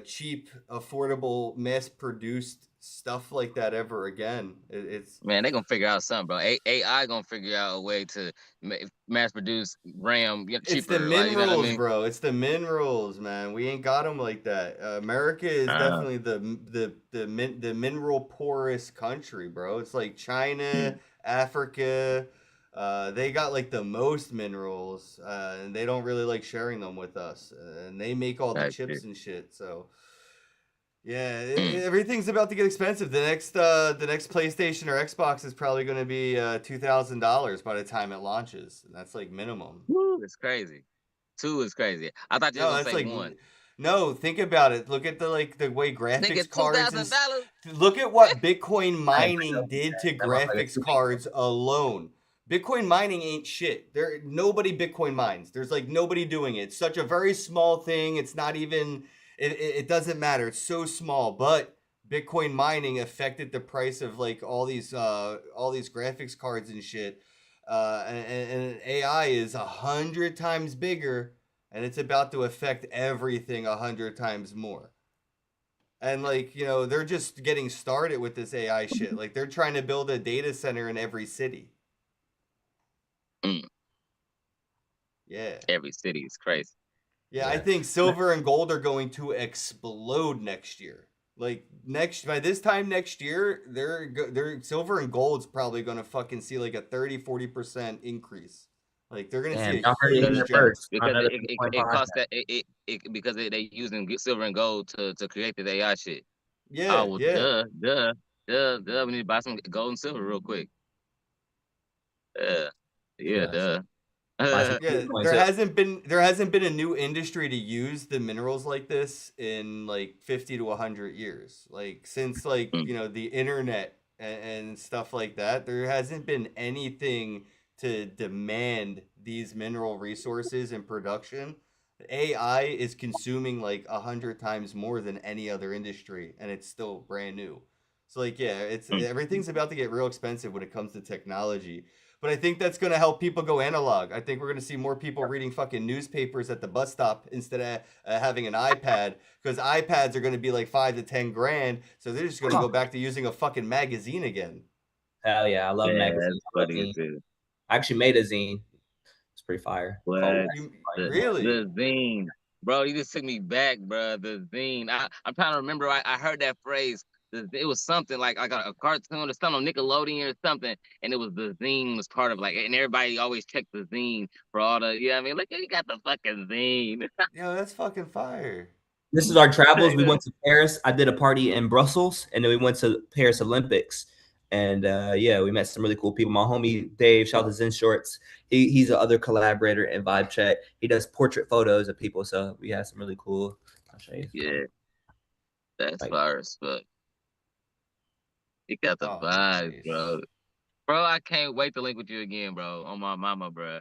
B: cheap, affordable, mass-produced stuff like that ever again. It's
C: man, they gonna figure out something, bro. AI gonna figure out a way to mass produce RAM
B: It's the
C: cheaper. Like, you know what I
B: minerals,
C: mean?
B: bro. It's the minerals, man. We ain't got them like that. America is
C: Uh,
B: definitely the mineral poorest country, bro. It's like China,
C: mm,
B: Africa. They got like the most minerals, and they don't really like sharing them with us. And they make all the
C: that shit.
B: chips and shit. So yeah,
C: Mm.
B: everything's about to get expensive. The next PlayStation or Xbox is probably going to be $2,000 by the time it launches. And that's like minimum.
C: Woo, it's crazy. Two is crazy. I thought you were
B: No,
C: gonna
B: that's
C: say
B: like
C: one.
B: no. Think about it. Look at the way
C: Nigga,
B: graphics
C: two
B: cards
C: thousand dollars.
B: look at what Bitcoin
D: I ain't
B: mining
D: playing
B: did to
D: that motherfucker
B: graphics
D: 2 weeks.
B: cards alone. Bitcoin mining ain't shit. Nobody Bitcoin mines. There's like nobody doing it. It's such a very small thing. It's not even. It doesn't matter. It's so small, but Bitcoin mining affected the price of like all these graphics cards and shit. And AI is 100 times bigger, and it's about to affect everything 100 times more. And like, they're just getting started with this AI shit. Like they're trying to build a data center in every city.
C: Mm,
B: Yeah.
C: every city is crazy.
B: Yeah, I
D: Yeah.
B: think silver and gold are going to explode next year. Like by this time next year, they're silver and gold's probably going to fucking see like a 30-40% increase. Like they're going to see
D: Damn,
B: a
D: y'all heard it
C: Because
D: here
B: huge jump.
D: first.
C: because
D: Another
C: it,
D: Bitcoin
C: it
D: podcast.
C: costs that because they using silver and gold to create the AI shit.
B: Yeah,
C: Oh well,
B: yeah.
C: duh. We need to buy some gold and silver real quick. Yeah,
D: Yeah.
C: duh.
D: Buy some
B: Yeah,
D: Bitcoin
B: there
D: too.
B: hasn't been there hasn't been a new industry to use the minerals like this in like 50 to 100 years. Like since like,
C: Mm,
B: the internet and stuff like that, there hasn't been anything to demand these mineral resources in production. AI is consuming like 100 times more than any other industry, and it's still brand new. So like yeah, it's
C: mm.
B: everything's about to get real expensive when it comes to technology. But I think that's going to help people go analog. I think we're going to see more people reading fucking newspapers at the bus stop instead of having an iPad, because iPads are going to be like 5 to 10 grand. So they're just going to
D: Huh.
B: go back to using a fucking magazine again.
D: Hell yeah, I love
C: Yeah,
D: magazines.
C: that's
D: I love
C: funny as
D: zines.
C: hell.
D: I actually made a zine. It's pretty fire. Called
C: What
B: You
D: Wax Fight.
B: really?
C: the zine, bro? You just took me back, bro. The zine. I'm trying to remember. I heard that phrase. It was something like a cartoon or something on Nickelodeon or something, and it was the zine was part of like, and everybody always checked the zine for all the. Yeah, I mean, look, you got the fucking zine.
B: Yo, that's fucking fire.
D: This is our travels.
C: Straight
D: We
C: up.
D: went to Paris. I did a party in Brussels, and then we went to Paris Olympics. And yeah, we met some really cool people. My homie Dave, shout out to Zen Shorts. He's the other collaborator in Vibe Check. He does portrait photos of people. So we had some really cool. I'll show you.
C: Yeah, that's
D: Like,
C: fire as fuck. You got the
B: Oh,
C: vibes,
B: nice.
C: bro. Bro, I can't wait to link with you again, bro. On my mama, bro.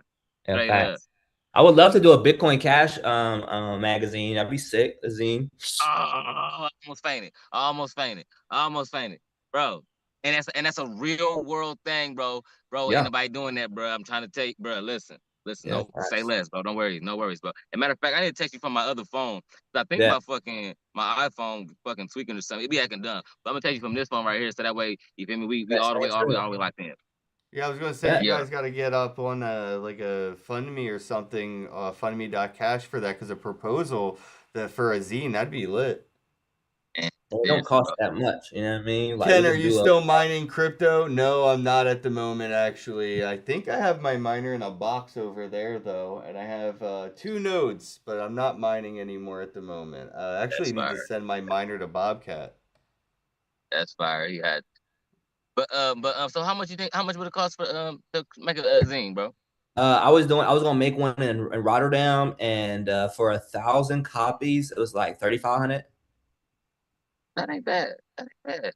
D: yeah,
C: Straight up.
D: facts. I would love to do a Bitcoin Cash magazine. I'd be sick. A zine.
C: Oh, I almost fainted. I almost fainted. Bro. and that's a real world thing, bro. Bro, ain't
D: Yeah.
C: nobody doing that, bro. I'm trying to tell you, bro. Listen,
D: Yeah.
C: no, say less, bro. Don't worry, no worries, bro. As a matter of fact, I need to text you from my other phone. 'Cause I think
D: Yeah.
C: my iPhone fucking tweaking or something. It be acting dumb. But I'm gonna text you from this phone right here, so that way, you feel me? We
D: That's
C: all the way,
D: true.
C: all the way locked in.
B: Yeah, I was gonna say
D: Yeah.
B: you
C: Yeah.
B: guys got to get up on like a fundme or something, fundme.cash for that, because a proposal that for a zine, that'd be lit.
C: And
D: It don't
C: seriously,
D: cost
C: bro.
D: that much. You know what I mean? Like
B: Ken,
D: we
B: are
D: can
B: you
D: do a
B: still mining crypto? No, I'm not at the moment, actually. I think I have my miner in a box over there, though, and I have 2 nodes, but I'm not mining anymore at the moment. I actually
C: That's
B: need to
C: fire.
B: send my miner to Bobcat.
C: That's fire. You had, so how much you think? How much would it cost for to make a zine, bro?
D: I was gonna make one in Rotterdam, and for 1,000 copies, it was like 3,500.
C: That ain't bad. That ain't bad.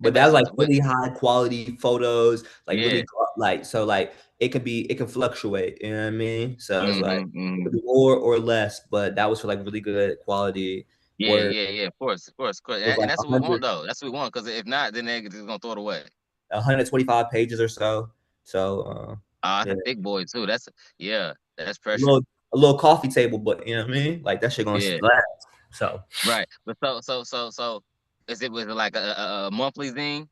D: But
C: But
D: that's
C: so,
D: like really high quality photos, like
C: yeah.
D: really like so like it can fluctuate. You know what I mean? So it's like it
C: Mm-hmm.
D: could be more or less, but that was for like really good quality.
C: Yeah,
D: Where
C: yeah, yeah. Of course, of course, of course.
D: it was
C: And
D: like
C: that's what we want, though. That's what we want. Because if not, then they're just gonna throw it away.
D: 125 pages or so. So
C: That's
D: yeah,
C: a thick boy too. Yeah, that's
D: a
C: pressure.
D: little coffee table, but you know what I mean? Like that shit gonna
C: Yeah,
D: last. So
C: right. But so, is it with like a monthly thing?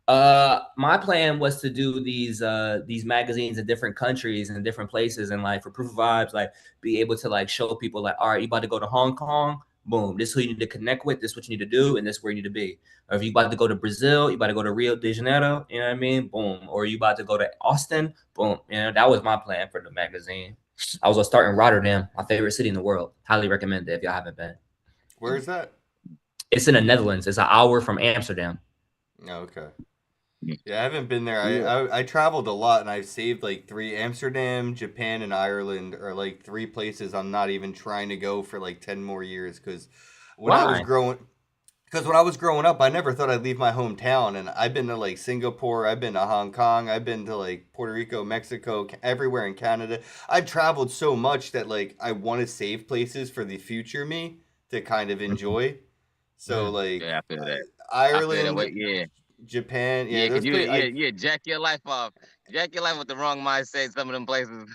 D: my plan was to do these magazines in different countries and different places, and like for proof of vibes, like be able to like show people like, all right, you about to go to Hong Kong, boom, this is who you need to connect with, this is what you need to do, and this is where you need to be. Or if you about to go to Brazil, you about to go to Rio de Janeiro, you know what I mean, boom. Or you about to go to Austin, boom. You know, that was my plan for the magazine. I was gonna start in Rotterdam, my favorite city in the world. Highly recommend it if y'all haven't been.
B: Where is that?
D: It's in the Netherlands. It's an hour from Amsterdam.
B: Oh, okay.
C: Mm.
B: Yeah, I haven't been there.
C: Yeah.
B: I traveled a lot, and I've saved like 3. Amsterdam, Japan, and Ireland are like 3 places I'm not even trying to go for like 10 more years, because when I was
D: Why?
B: growing because when I was growing up, I never thought I'd leave my hometown, and I've been to like Singapore, I've been to Hong Kong, I've been to like Puerto Rico, Mexico, everywhere in Canada. I've traveled so much that like I want to save places for the future me to kind of enjoy. So
D: Mm.
B: like
C: Yeah, I feel that. I feel that
B: Ireland,
C: way. Yeah,
B: Japan, yeah,
C: yeah. Cause
B: those places. I
C: yeah, jack your life off. Jack your life with the wrong mindset. Some of them places.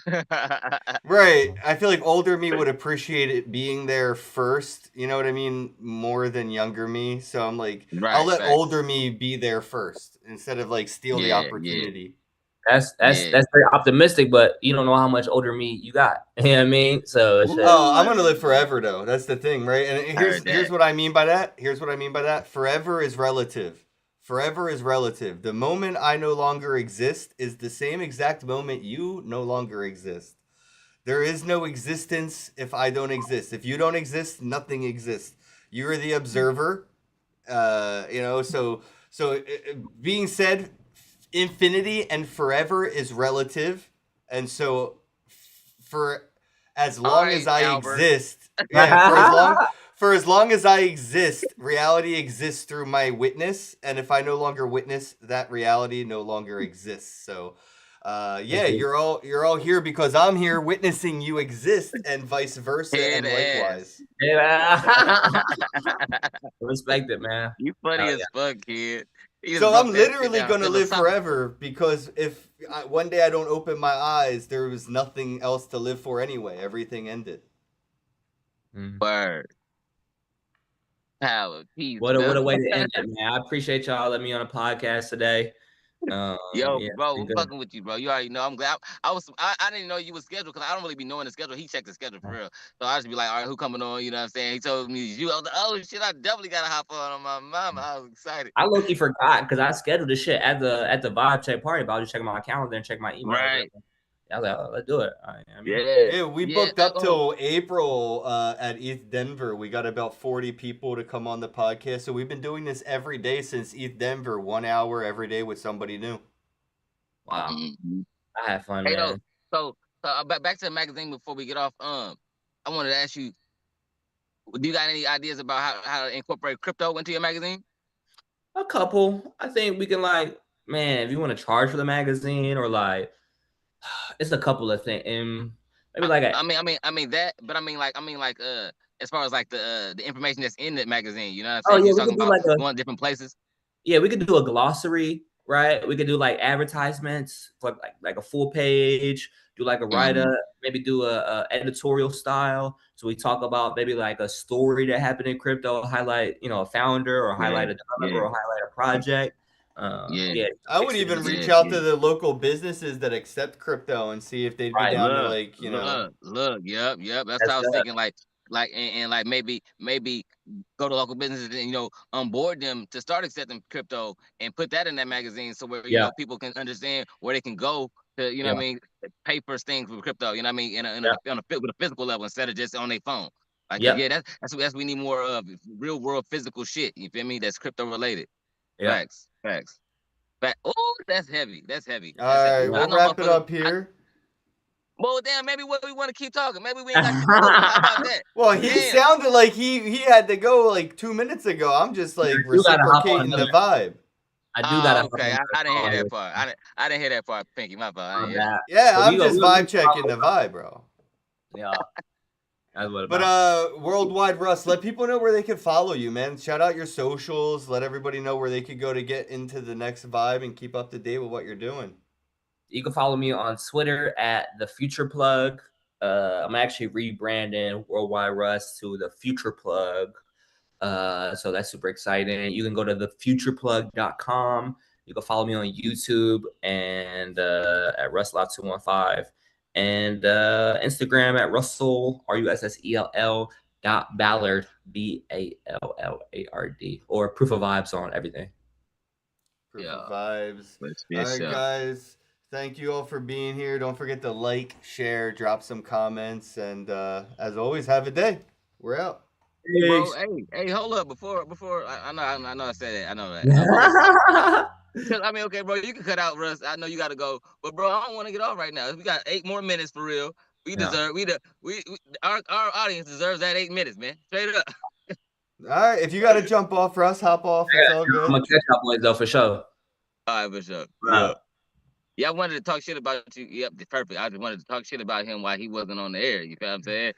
B: Right. I feel like older me would appreciate it being there first. You know what I mean? More than younger me. So I'm like, I'll
C: Right.
B: let
C: Facts.
B: older me be there first instead of like steal the
C: Yeah. Yeah.
B: opportunity.
C: Yeah.
D: That's very optimistic, but you don't know how much older me you got. You know what I mean? So shit.
B: Oh, I'm
C: Ooh,
B: gonna live forever though. That's the thing, right? And
C: I heard
B: here's
C: that.
B: what I mean by that. Here's what I mean by that. Forever is relative. Forever is relative. The moment I no longer exist is the same exact moment you no longer exist. There is no existence if I don't exist. If you don't exist, nothing exists. You're the observer. Being said, infinity and forever is relative, and so for as
C: All
B: long as
C: right,
B: I
C: Albert.
B: exist, yeah, for as long as I exist, reality exists through my witness, and if I no longer witness, that reality no longer exists. So yeah, you're all here because I'm here witnessing you exist, and vice versa,
C: Head
B: and
C: ass.
B: likewise.
D: Yeah. Respect it, man.
C: You funny
D: Hell
C: as fuck, kid. You just
B: So
C: broke
B: I'm
C: that shit
B: literally
C: down
B: gonna live
C: philosophical.
B: forever, because if one day I don't open my eyes, there was nothing else to live for anyway. Everything ended.
D: yeah. Mm.
C: Word. Power. Peace,
D: What
C: man.
D: a way to end it, man. I appreciate y'all letting me on a podcast today.
C: Yo,
D: Yeah,
C: bro,
D: been
C: I'm
D: good.
C: fucking with you, bro. You already know. I'm glad. I didn't know you was scheduled because I don't really be knowing the schedule. He checked the schedule for real. So I just be like, all right, who coming on? You know what I'm saying? He told me you. I was like, oh shit, I definitely gotta hop on my mama. I was excited.
D: I low-key forgot because I scheduled this shit at the vibe check party, but I was just checking my calendar and check my emails.
C: Right.
D: I was like, oh, let's do it. All right, I mean,
C: Yeah.
B: Yeah, we
C: Yeah.
B: booked up till April at ETH Denver. We got about 40 people to come on the podcast. So we've been doing this every day since ETH Denver, 1 hour every day with somebody new.
D: wow.
C: Mhm.
D: I had fun,
C: Hey, though.
D: man.
C: Back to the magazine before we get off. I wanted to ask you, do you got any ideas about how to incorporate crypto into your magazine?
D: A couple. I think we can like, man, if you want to charge for the magazine or like, it's a couple of things. Maybe like a
C: I mean that, but as far as like the information that's in the magazine, you know what I'm
D: oh
C: saying?
D: yeah,
C: You're
D: we
C: talking
D: could do
C: about
D: like a
C: going to different places.
D: Yeah, we could do a glossary, right? We could do like advertisements for like a full page, do like a write up, maybe do a editorial style. So we talk about maybe like a story that happened in crypto, highlight, a founder or highlight a developer or highlight a project. Yeah,
B: I would
D: mix it
B: even
D: into
B: reach
D: it.
B: out to the local businesses that accept crypto and see if they'd be
D: Right.
B: down to
C: Look,
B: like,
C: look, yep. That's
D: That's
C: how I was
D: good.
C: thinking. Like, and like maybe go to local businesses and onboard them to start accepting crypto and put that in that magazine so where
D: Yeah.
C: people can understand where they can go to
D: Yeah.
C: what I mean, pay for things with crypto. You know what I mean, with a physical level instead of just on their phone. Like,
D: Yep.
C: yeah, that's what we need more of, real world physical shit. You feel me? That's crypto related.
D: Yeah.
C: Facts. Oh, that's heavy. That's heavy.
B: all
C: That's heavy.
B: right,
C: But I
B: we'll
C: know
B: wrap it
C: motherfuckers.
B: up here.
C: Well, damn, maybe we want to keep talking. Maybe we ain't got shit to talk about. How about that?
B: Well, he
C: Damn.
B: sounded like he had to go like 2 minutes ago. I'm just like
D: you gotta hop on
B: reciprocating the vibe.
D: I do gotta.
C: Okay. I didn't hear that part. I didn't hear that part, Pinky. My fault. I didn't hear that.
B: Yeah,
D: So
B: I'm just vibe checking the vibe, bro.
D: Yeah. That's what
B: But Worldwide Russ, let people know where they can follow you, man. Shout out your socials. Let everybody know where they could go to get into the next vibe and keep up to date with what you're doing.
D: You can follow me on Twitter at the Future Plug. I'm actually rebranding Worldwide Russ to the Future Plug. So that's super exciting. You can go to thefutureplug.com. You can follow me on YouTube and at RussLock215 and Instagram at Russell RussellBallard Ballard or Proof of Vibes on everything.
B: Proof of Vibes. All right, guys. Thank you all for being here. Don't forget to like, share, drop some comments, and as always, have a day. We're out.
C: Bro, hey, hold up before I know I said it. I know that. I mean, okay, bro, you can cut out Russ. I know you got to go, but bro, I don't want to get off right now. We got 8 more minutes for real. We deserve our audience deserves that 8 minutes, man. Straight up.
B: All right, if you got to jump off, Russ, hop off. It's all good.
D: I'm gonna catch up with though for sure.
C: All right, for sure. Yeah, I wanted to talk shit about you. Yep, perfect. I just wanted to talk shit about him while he wasn't on the air. You feel what I'm saying?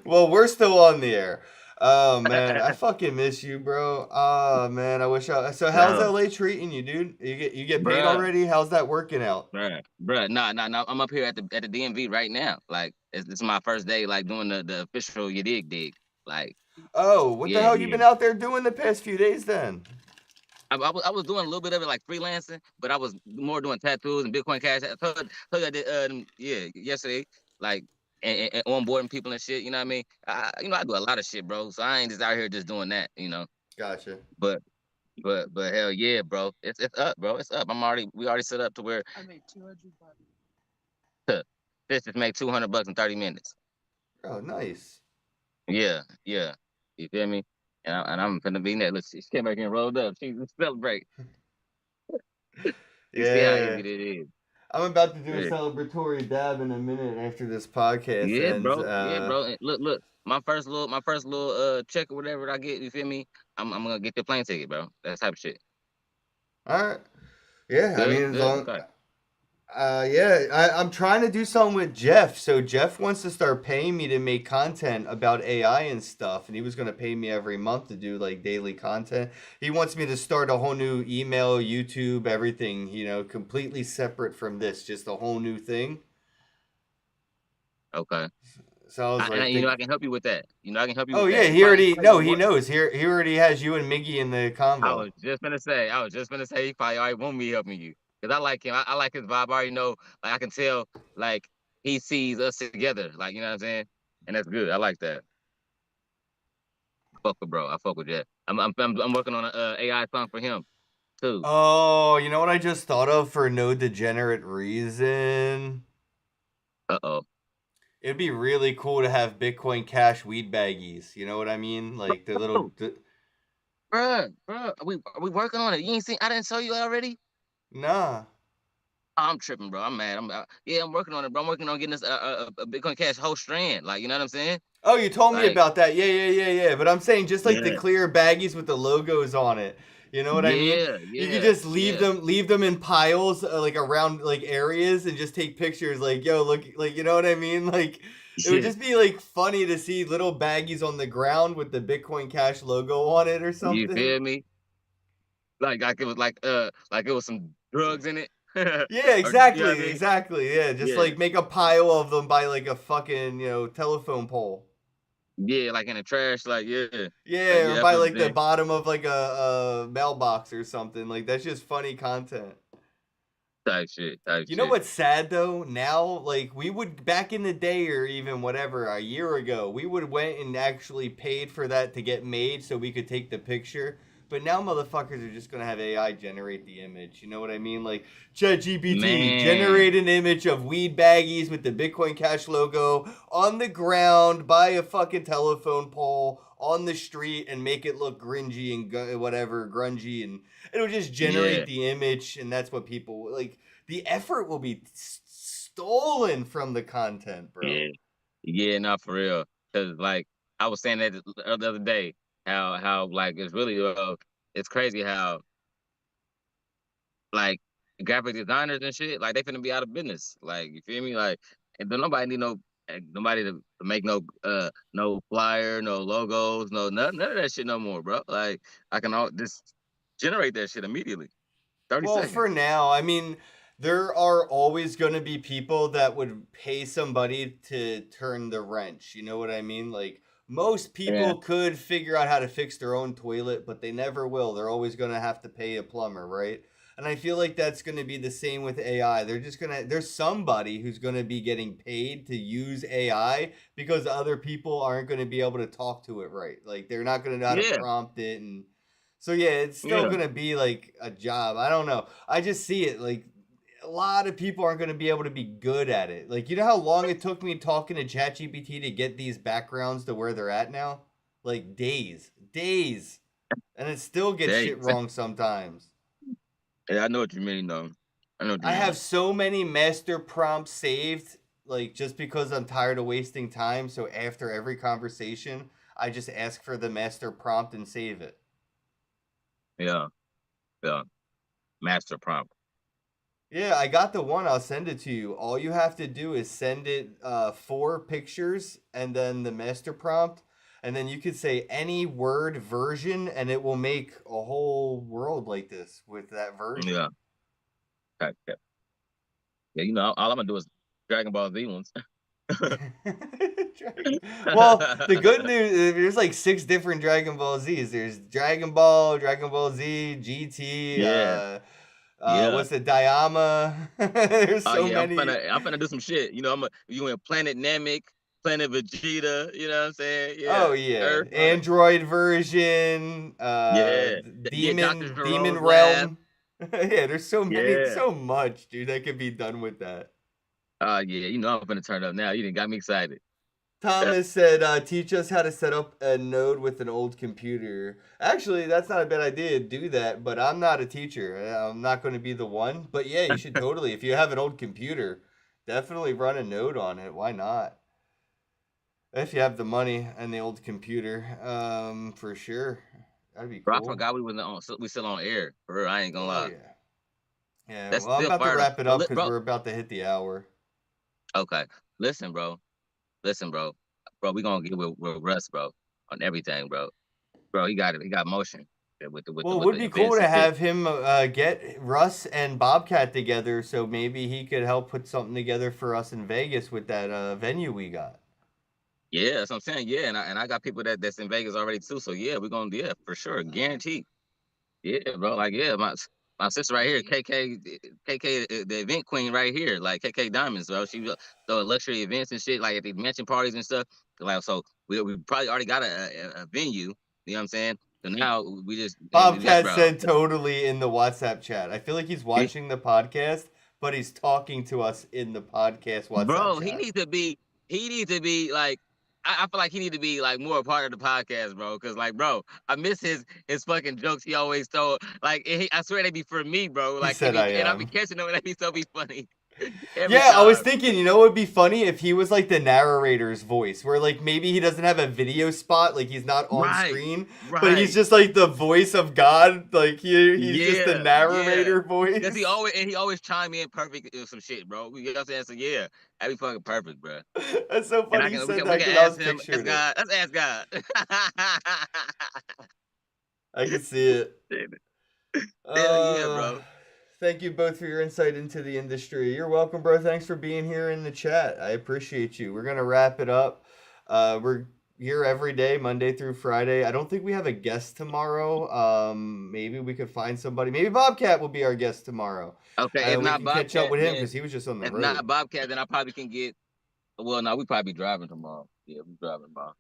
B: Well, we're still on the air. Oh man, I fucking miss you, bro. Oh man, I wish I. So how's LA treating you, dude? You get paid already? How's that working out?
C: Bruh. Nah. I'm up here at the DMV right now. Like it's my first day, like doing the official you dig. Like.
B: Oh, what the hell you been out there doing the past few days then?
C: I was doing a little bit of it like freelancing, but I was more doing tattoos and Bitcoin Cash. I told you I did yesterday, like and onboarding people and shit. You know what I mean? I do a lot of shit, bro. So I ain't just out here just doing that.
B: Gotcha.
C: But hell yeah, bro. It's up, bro. It's up. We already set up to where
E: I made $200.
C: This just made $200 in 30 minutes.
B: Oh, nice.
C: Yeah. You feel me? And I'm finna be in there. Look, she came back and rolled up. She's celebrate. You see how easy it is.
B: I'm about to do a celebratory dab in a minute after this podcast.
C: Yeah,
B: ends.
C: bro. And look. My first little check or whatever I get. You feel me? I'm gonna get the plane ticket, bro. That type of shit.
B: All right. Yeah,
C: Good,
B: I mean, as long.
C: okay.
B: I'm trying to do something with Jeff. So Jeff wants to start paying me to make content about AI and stuff, and he was going to pay me every month to do like daily content. He wants me to start a whole new email, YouTube, everything, completely separate from this, just a whole new thing.
C: Okay.
B: So I was like,
C: I can help you with that. I can help you.
B: Oh
C: with
B: yeah,
C: that.
B: he knows. He already has you and Miggy in the convo.
C: I was just gonna say he probably already want me helping you. Cause I like him. I like his vibe. I already know. Like I can tell. Like he sees us together. Like you know what I'm saying. And that's good. I like that. Fuck with bro. I fuck with that. I'm working on an AI song for him too.
B: Oh, you know what I just thought of for no degenerate reason?
C: Uh-oh.
B: It'd be really cool to have Bitcoin Cash weed baggies. You know what I mean? Like the little.
C: Bruh, are we working on it? You ain't seen? I didn't show you already.
B: Nah.
C: I'm tripping, bro. I'm mad. I'm working on it, bro. I'm working on getting this a Bitcoin Cash whole strand. Like, you know what I'm saying?
B: Oh, you told me about that. Yeah. But I'm saying just like the clear baggies with the logos on it. You know what I mean?
C: Yeah,
B: You could
C: yeah,
B: just leave
C: yeah.
B: them in piles, like around like areas, and just take pictures. Like, yo, look, like, you know what I mean? Like, it would
C: Yeah.
B: just be like funny to see little baggies on the ground with the Bitcoin Cash logo on it or
C: You
B: something.
C: feel me? Like it was like it was some drugs in it.
B: Yeah,
C: Or you know what I
B: exactly,
C: mean?
B: exactly. Yeah, just
C: Yeah.
B: like make a pile of them by like a fucking, telephone pole.
C: Yeah, like in the trash, like yeah. Like
B: Yeah, or
C: yeah, I
B: by
C: feel what
B: like
C: you're
B: the
C: saying.
B: bottom of like a mailbox or something. Like, that's just funny content.
C: Type shit, type
B: You know
C: shit.
B: what's sad though? Now, like, we would back in the day, or even whatever, a year ago, we would went and actually paid for that to get made so we could take the picture. But now motherfuckers are just gonna have AI generate the image. You know what I mean? Like, ChatGPT,
C: Man.
B: generate an image of weed baggies with the Bitcoin Cash logo on the ground by a fucking telephone pole on the street, and make it look gringy and whatever, grungy, and it'll just generate
C: Yeah,
B: the image, and that's what people like. The effort will be stolen from the content, bro.
C: yeah. Yeah, not for real. Cause like I was saying that the other day, how like it's really it's crazy how like graphic designers and shit, like they finna be out of business. Like you feel me? Like and don't nobody need nobody to make no flyer, no logos, none of that shit no more, bro. Like I can all just generate that shit immediately. 30
B: Well,
C: seconds.
B: for now, I mean, there are always going to be people that would pay somebody to turn the wrench. You know what I mean? Like, most
C: Yeah.
B: people could figure out how to fix their own toilet, but they never will. They're always going to have to pay a plumber, right? And I feel like that's going to be the same with AI. They're just going to, there's somebody who's going to be getting paid to use AI because other people aren't going to be able to talk to it right. Like, they're not going to know how to
C: Yeah.
B: prompt it. And so yeah, it's still
C: Yeah.
B: gonna be like a job. I don't know. I just see it like a lot of people aren't gonna be able to be good at it. Like, you know how long it took me talking to ChatGPT to get these backgrounds to where they're at now? Like days, days, and it still gets
C: Hey,
B: shit wrong sometimes.
C: yeah, I know what you mean though. I know what you
B: I have
C: mean.
B: so many master prompts saved, like just because I'm tired of wasting time. So after every conversation, I just ask for the master prompt and save it.
C: Yeah. Yeah. Master prompt.
B: Yeah, I got the one. I'll send it to you. All you have to do is send it 4 pictures and then the master prompt, and then you could say any word version, and it will make a whole world like this with that version.
C: Yeah. Okay. Yeah. Yeah, all I'm gonna do is Dragon Ball Z ones.
B: Well, the good news is there's like 6 different Dragon Ball Zs. There's Dragon Ball, Dragon Ball Z, GT,
C: Yeah, yeah.
B: what's the Dayama? There's
C: Oh
B: so
C: yeah,
B: many.
C: I'm finna do some shit. You in Planet Namek, Planet Vegeta, you know what I'm saying? Yeah.
B: Oh yeah,
C: Earth, all that.
B: Android version,
C: Yeah. Yeah, Dr.
B: Demon
C: Gero's lab.
B: Realm. Yeah, there's so many,
C: Yeah.
B: so much, dude, that could be done with that.
C: Yeah, I'm finna turn up now. You done got me excited.
B: Thomas said, "Teach us how to set up a node with an old computer." Actually, that's not a bad idea. Do that, but I'm not a teacher. I'm not going to be the one. But yeah, you should totally. If you have an old computer, definitely run a node on it. Why not? If you have the money and the old computer, for sure, that'd be
C: Bro, I
B: cool.
C: forgot we still on air. For real, I ain't gonna
B: Oh
C: lie.
B: yeah. Yeah,
C: That's
B: well, I'm
C: still
B: about to
C: fired up.
B: wrap it
C: But
B: up because
C: bro,
B: we're about to hit the hour.
C: okay. Listen, bro. Listen, bro. Bro, we gonna get with Russ, bro, on everything, bro. Bro, he got it. He got motion
B: Well, it
C: with
B: would
C: the
B: be cool
C: events
B: to
C: and shit.
B: have him get Russ and Bobcat together, so maybe he could help put something together for us in Vegas with that venue we got.
C: Yeah, that's what I'm saying. Yeah, and I got people that's in Vegas already too. So yeah, we're gonna for sure, guaranteed. Yeah, bro. Like yeah, my sister right here, KK, the event queen right here, like KK Diamonds, bro. She throw luxury events and shit, like at the mansion parties and stuff. Like so, we probably already got a venue. You know what I'm saying? So now we got
B: Bobcat
C: bro.
B: said totally in the WhatsApp chat. I feel like he's watching the podcast, but he's talking to us in the podcast WhatsApp
C: Bro,
B: chat.
C: he needs to be like I feel like he need to be like more a part of the podcast, bro. Cause like, bro, I miss his fucking jokes he always told. Like, I swear they be for me, bro.
B: He
C: Like,
B: said I
C: and I be
B: am.
C: catching them, and they be so funny. Every
B: Yeah, I was
C: time.
B: thinking, you know, it would be funny if he was like the narrator's voice, where like maybe he doesn't have a video spot, like he's not on
C: Right.
B: screen, but he's
C: Right.
B: just like the voice of God, like he's just the
C: Yeah. Yeah.
B: narrator
C: Cause
B: voice.
C: he always chime in perfect with some shit, bro. You know what I'm saying? So yeah, that'd be fucking perfect, bro.
B: That's so
C: And
B: funny you said
C: we
B: that
C: can
B: because I was
C: ask him, ask
B: picturing it.
C: God. Let's ask God.
B: I can see it.
C: Hell yeah,
B: Uh,
C: bro.
B: Thank you both for your insight into the industry. You're welcome, bro. Thanks for being here in the chat. I appreciate you. We're gonna wrap it up. We're here every day, Monday through Friday. I don't think we have a guest tomorrow. Maybe we could find somebody. Maybe Bobcat will be our guest tomorrow.
C: Okay, if
B: We
C: not
B: can catch up
C: Bobcat,
B: with him
C: then
B: because he was just on the
C: if
B: road.
C: not Bobcat, then I probably can get. Well, no, we probably be driving tomorrow. Yeah, we driving tomorrow.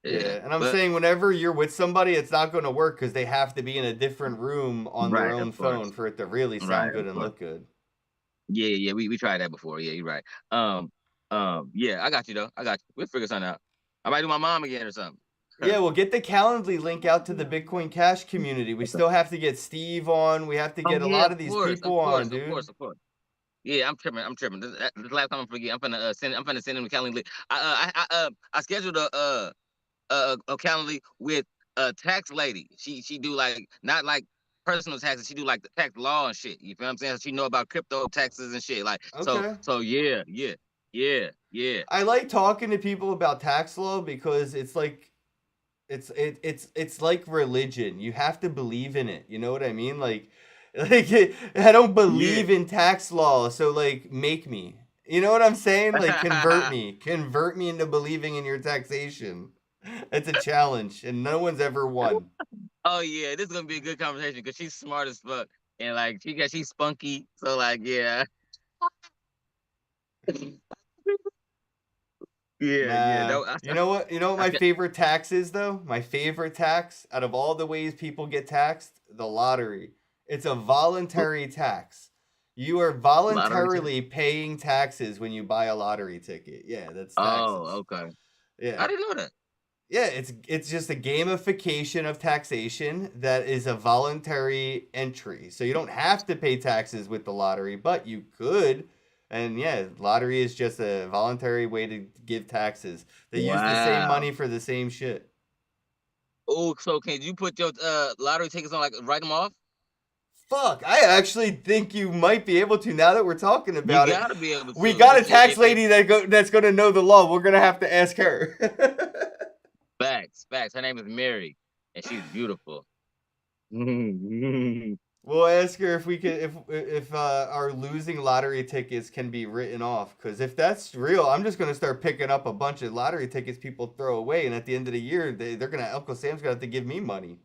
C: Yeah,
B: Yeah, and I'm
C: but
B: saying whenever you're with somebody, it's not going to work because they have to be in a different room on their
C: right,
B: own
C: of
B: phone
C: course,
B: for it to really
C: right,
B: sound good
C: of
B: and
C: course.
B: look good.
C: Yeah, yeah, we tried that before. Yeah, you're right. Yeah, I got you though. I got you. We'll figure something out. I might do my mom again or something.
B: Yeah, we'll get the Calendly link out to the Bitcoin Cash community. We still have to get Steve on. We have to
C: Oh
B: get a
C: yeah,
B: lot
C: of
B: of these
C: course, of
B: people on,
C: course, of
B: dude.
C: course, of course. Yeah, I'm tripping. I'm tripping. This last time I forget, I'm finna send. I'm finna send him the calendar. I scheduled a calendar with a tax lady. She do like not like personal taxes. She do like the tax law and shit. You feel what I'm saying? She know about crypto taxes and shit. Like
B: Okay.
C: so yeah, yeah, yeah, yeah.
B: I like talking to people about tax law because it's like it's like religion. You have to believe in it. You know what I mean? Like I don't
C: Yeah.
B: believe in tax law, so like make me. You know what I'm saying? Like convert me. Convert me into believing in your taxation. It's a challenge and no one's ever won.
C: Oh yeah, this is gonna be a good conversation because she's smart as fuck and like she's spunky. So like yeah. Yeah, yeah.
B: Nah.
C: No,
B: You know what? You know what
C: I,
B: my favorite tax is though? My favorite tax out of all the ways people get taxed, the lottery. It's a voluntary tax. You are
C: lottery tax.
B: voluntarily paying taxes when you buy a lottery ticket. Yeah, that's taxes.
C: Oh, okay.
B: Yeah.
C: I didn't know that.
B: Yeah, it's just a gamification of taxation that is a voluntary entry. So you don't have to pay taxes with the lottery, but you could. And yeah, lottery is just a voluntary way to give taxes. They use the same
C: Wow.
B: money for the same shit.
C: Oh, so can you put your lottery tickets on like write them off?
B: Fuck, I actually think you might be able to now that we're talking
C: You
B: about it.
C: gotta be able
B: We
C: to.
B: got a tax
C: If
B: lady that's going to know the law. We're going to have to ask her.
C: facts, facts. Her name is Mary, and she's beautiful.
B: We'll ask her if we can if our losing lottery tickets can be written off. Because if that's real, I'm just gonna start picking up a bunch of lottery tickets people throw away, and at the end of the year, they're gonna Uncle Sam's gonna have to give me money.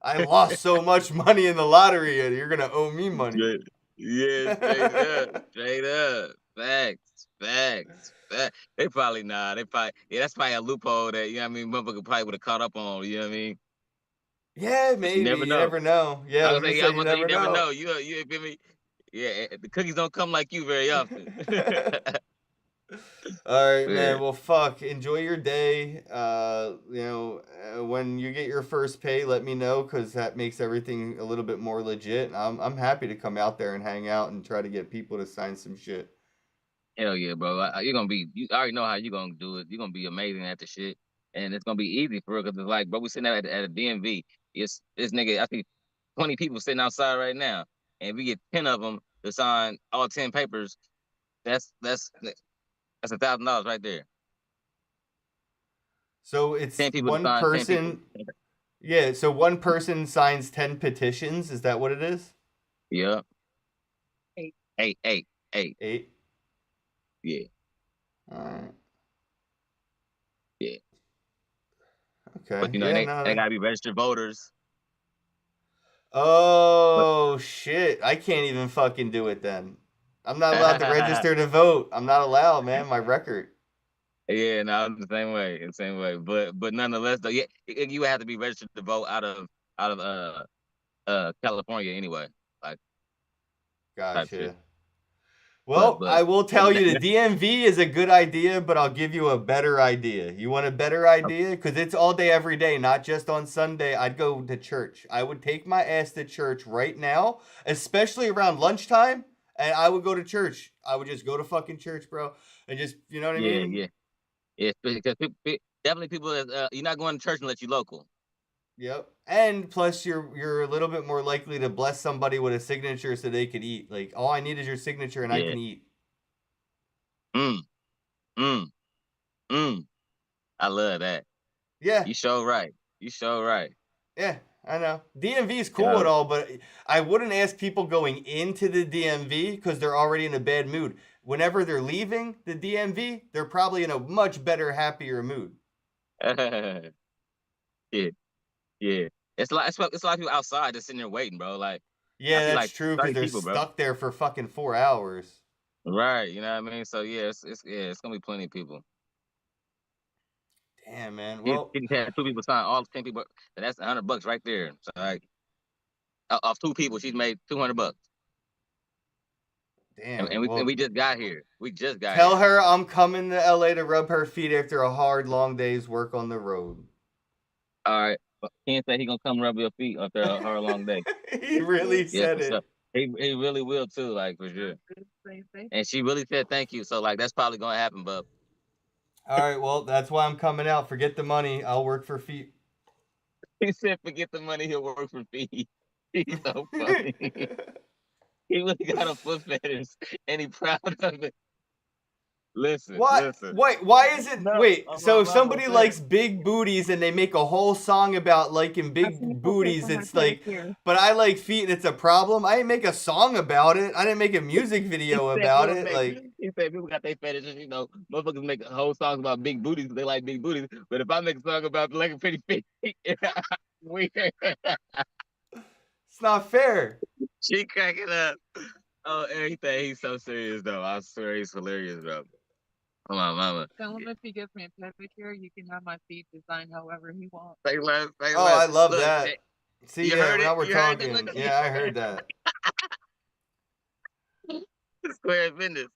B: I lost so much money in the lottery, and you're gonna owe me money.
C: Yeah, straight up, straight up. Facts, facts, facts. They probably nah. They probably that's probably a loophole that you know what I mean. Motherfucker probably would have caught up on. You know what I mean?
B: Yeah,
C: But you
B: maybe.
C: never
B: You
C: know.
B: never know. Yeah,
C: I
B: I'm
C: was like,
B: just
C: yeah, I'm
B: saying you
C: gonna say you
B: never
C: never
B: know.
C: know. You feel me? Yeah, the cookies don't come like you very often.
B: All right,
C: Yeah.
B: man. Well, fuck. Enjoy your day. When you get your first pay, let me know because that makes everything a little bit more legit. I'm happy to come out there and hang out and try to get people to sign some shit.
C: Hell yeah, bro. You're gonna be. You already know how you're gonna do it. You're gonna be amazing at the shit, and it's gonna be easy for real. Cause it's like, bro, we sitting at a DMV. It's this nigga. I think 20 people sitting outside right now, and we get 10 of them to sign all 10 papers. That's $1,000 right there.
B: So it's
C: 10 people to
B: one
C: sign 10 people.
B: person. Yeah. So one person signs 10 petitions. Is that what it is?
C: Yeah. Eight.
B: 8.
C: Yeah.
B: All right.
C: Yeah. But
B: Okay.
C: you know,
B: Yeah.
C: they
B: No.
C: gotta be registered voters. But
B: Oh shit! I can't even fucking do it then. I'm not allowed to register to vote. I'm not allowed, man. My record.
C: yeah, no, I'm the same way, the same way. But nonetheless, though, yeah, you would have to be registered to vote out of California anyway, like type shit.
B: Gotcha. Well,
C: but
B: I will tell you the DMV is a good idea, but I'll give you a better idea. You want a better idea? Because it's all day, every day, not just on Sunday. I'd go to church. I would take my ass to church right now, especially around lunchtime, and I would go to church. I would just go to fucking church, bro, and just, you know what I
C: yeah,
B: mean?
C: yeah, yeah. Because definitely people, you're not going to church unless you local.
B: Yep. And plus, you're a little bit more likely to bless somebody with a signature so they could eat. Like, all I need is your signature, and I
C: Yeah.
B: can eat.
C: Mm, mm, mm. I love that.
B: Yeah.
C: You sure right. You sure right.
B: Yeah, I know. DMV is cool
C: Yeah.
B: and all, but I wouldn't ask people going into the DMV because they're already in a bad mood. Whenever they're leaving the DMV, they're probably in a much better, happier mood.
C: Yeah, yeah. It's a lot of people outside just sitting there waiting, bro. Like I
B: Yeah,
C: see
B: that's
C: like
B: true because
C: 30
B: they're
C: people, bro.
B: stuck there for fucking 4 hours.
C: Right. You know what I mean? So yeah, it's gonna be plenty of people.
B: Damn, man.
C: He
B: Well,
C: he had 2 people sign, all 10 people, and that's $100 right there. So like off 2 people, she's made $200. And
B: damn.
C: we
B: Well,
C: just got here. We just got
B: tell
C: here.
B: her I'm coming to LA to rub her feet after a hard, long day's work on the road.
C: All right. But Ken said he gonna come rub your feet after her long day.
B: He really
C: Yeah,
B: said
C: for sure.
B: it.
C: He really will too, like for sure. And she really said thank you. So like that's probably gonna happen, bub.
B: All right, well, that's why I'm coming out. Forget the money. I'll work for feet.
C: He said forget the money, he'll work for fees. He's so funny. He really got a foot fetish and he proud of it. Listen,
B: What?
C: listen.
B: Wait, why is it?
C: No,
B: Wait,
C: I'm
B: so
C: not
B: if
C: lying,
B: somebody
C: I'm
B: likes big booties and they make a whole song about liking big booties, it's like, but I like feet and it's a problem. I didn't make a song about it. I didn't make a music video about it. Like,
C: he said people got their fetishes, you know, motherfuckers make whole songs about big booties because they like big booties. But if I make a song about like a pretty feet, weird.
B: it's not fair.
C: She cracking up. Oh, everything. He's so serious though. I swear he's hilarious, bro. Come on, mama.
E: Tell him if he gets me a pedicure, you can have my feet designed however he wants.
C: Say less, say
B: Oh,
C: less.
B: I love
C: Look,
B: that. See,
C: you
B: yeah,
C: heard it?
B: now we're
C: You heard it?
B: talking.
C: Look.
B: Yeah, I heard that.
C: Square business.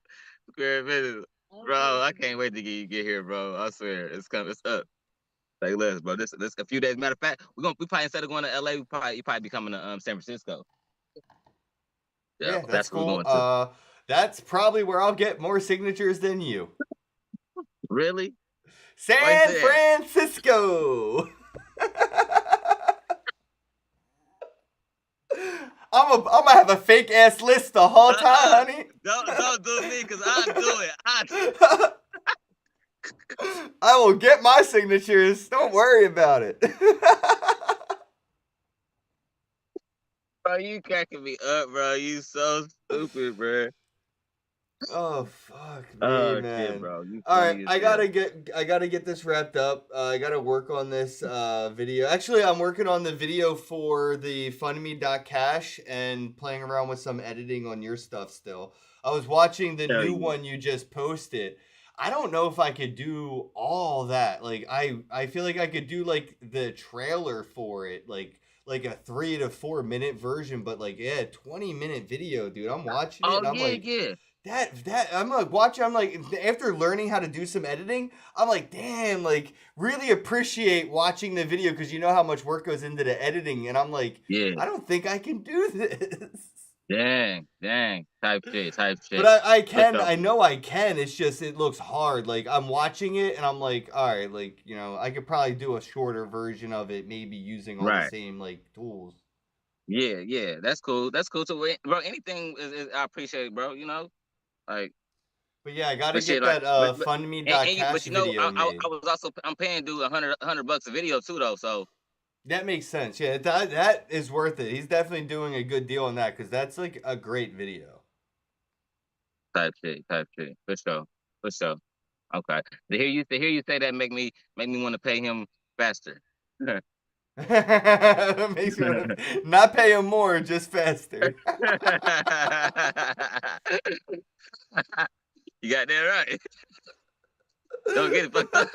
C: Square business. Bro, I can't wait to get here, bro. I swear. It's coming. It's up. Say less, bro. This a few days. Matter of fact, we probably instead of going to LA, you probably be coming to San Francisco.
B: Yeah, that's
C: that's where
B: cool.
C: we're going to.
B: That's probably where I'll get more signatures than you.
C: Really?
B: San Francisco. I'm gonna have a fake ass list the whole time, honey.
C: Don't do me, cause I'll do it.
B: I will get my signatures. Don't worry about it.
C: Bro, you cracking me up, bro. You so stupid, bro.
B: Oh fuck me,
C: Oh
B: man.
C: shit, bro. You
B: All
C: funny
B: right,
C: as
B: I gotta get this wrapped up. I gotta work on this video. Actually, I'm working on the video for the fundme.cash and playing around with some editing on your stuff still. I was watching the new one you just posted. I don't know if I could do all that. Like I feel like I could do like the trailer for it, like a 3 to 4 minute version, but like 20-minute video, dude. I'm watching it and I'm like,
C: yeah.
B: that I'm like watching, I'm like, after learning how to do some editing, I'm like, damn, like really appreciate watching the video because you know how much work goes into the editing, and I'm like,
C: Yeah.
B: I don't think I can do this.
C: Dang. Type shit.
B: But I can, I know I can, it's just, it looks hard. Like, I'm watching it, and I'm like, all right, like, you know, I could probably do a shorter version of it, maybe using all the same, like, tools.
C: Yeah, that's cool. That's cool too, bro. Anything is I appreciate it, bro. You know, like.
B: But yeah, I gotta
C: But
B: get
C: shit,
B: that
C: but
B: fundme.cash
C: but you know,
B: video made.
C: I was also I'm paying dude $100 a video too though. So
B: that makes sense. Yeah, that is worth it. He's definitely doing a good deal on that because that's like a great video.
C: type shit. For sure. Okay. To hear you say that make me want to pay him faster.
B: Makes me wanna not pay him more, just faster.
C: You got that right. Don't get it fucked up.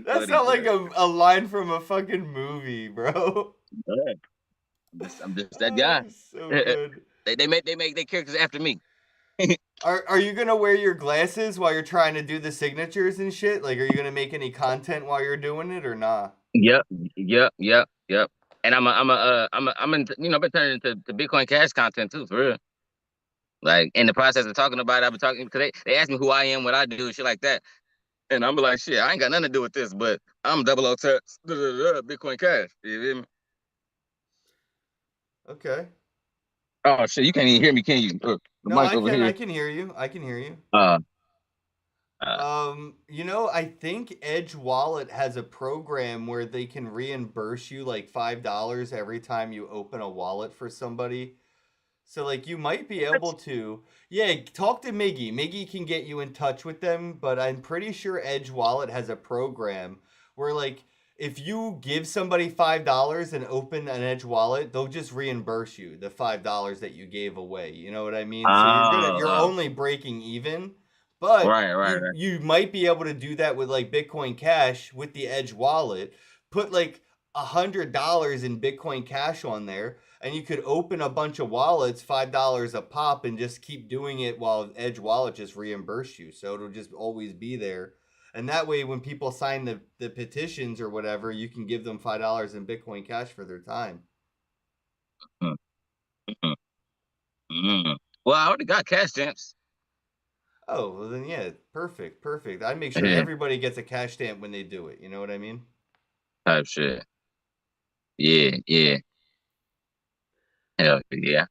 B: That's not like a line from a fucking movie, bro.
C: I'm just that guy.
B: So good.
C: They make their characters after me.
B: Are you gonna wear your glasses while you're trying to do the signatures and shit? Like, are you gonna make any content while you're doing it or not?
C: Yep. And I'm in, been turning into Bitcoin Cash content too, for real. Like in the process of talking about it, I've been talking because they ask me who I am, what I do, shit like that. And I'm like, shit, I ain't got nothing to do with this, but I'm 00 text, Bitcoin Cash. You feel me?
B: Okay.
C: Oh shit, you can't even hear me, can you? The
B: No,
C: mic
B: I
C: over
B: can.
C: here.
B: I can hear you. I can hear you. I think Edge Wallet has a program where they can reimburse you like $5 every time you open a wallet for somebody. So like you might be able to, yeah, talk to Miggy. Miggy can get you in touch with them, but I'm pretty sure Edge Wallet has a program where like if you give somebody $5 and open an Edge Wallet, they'll just reimburse you the $5 that you gave away. You know what I mean? So you're only breaking even. But
C: right.
B: you might be able to do that with like Bitcoin Cash with the Edge Wallet. Put like $100 in Bitcoin Cash on there, and you could open a bunch of wallets, $5 a pop, and just keep doing it while Edge Wallet just reimburse you. So it'll just always be there. And that way, when people sign the petitions or whatever, you can give them $5 in Bitcoin Cash for their time.
C: Well, I already got cash stamps.
B: Oh, well then, yeah, perfect. I make sure everybody gets a cash stamp when they do it. You know what I mean?
C: Type shit. Yeah. Hell yeah.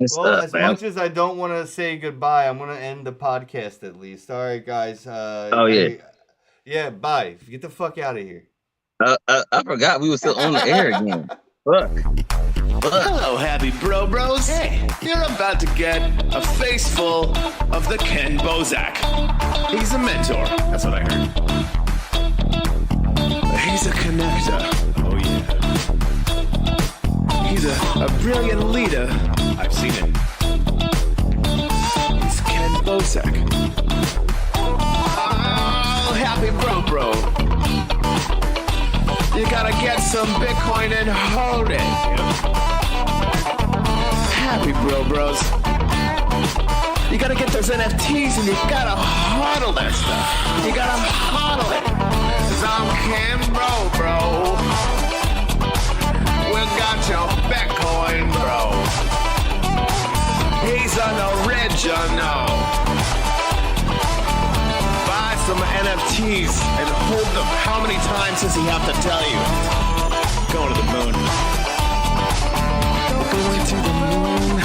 B: As much as I don't want to say goodbye, I'm going to end the podcast at least. All right, guys. Yeah, bye. Get the fuck out of here.
C: I forgot we were still on the air again. Fuck.
A: Hello, happy bros. Hey, you're about to get a face full of the Ken Bozak. He's a mentor. That's what I heard. He's a connector. Oh, yeah. He's a brilliant leader. I've seen it. He's Ken Bozak. Oh, happy bro. You gotta get some Bitcoin and hold it. Happy bros. You gotta get those NFTs and you gotta hodl that stuff. You gotta hodl it. 'Cause I'm Ken bro. We got your Bitcoin, bro. He's an original. Buy some NFTs and hold them. How many times does he have to tell you? Going to the moon. We're going to the moon.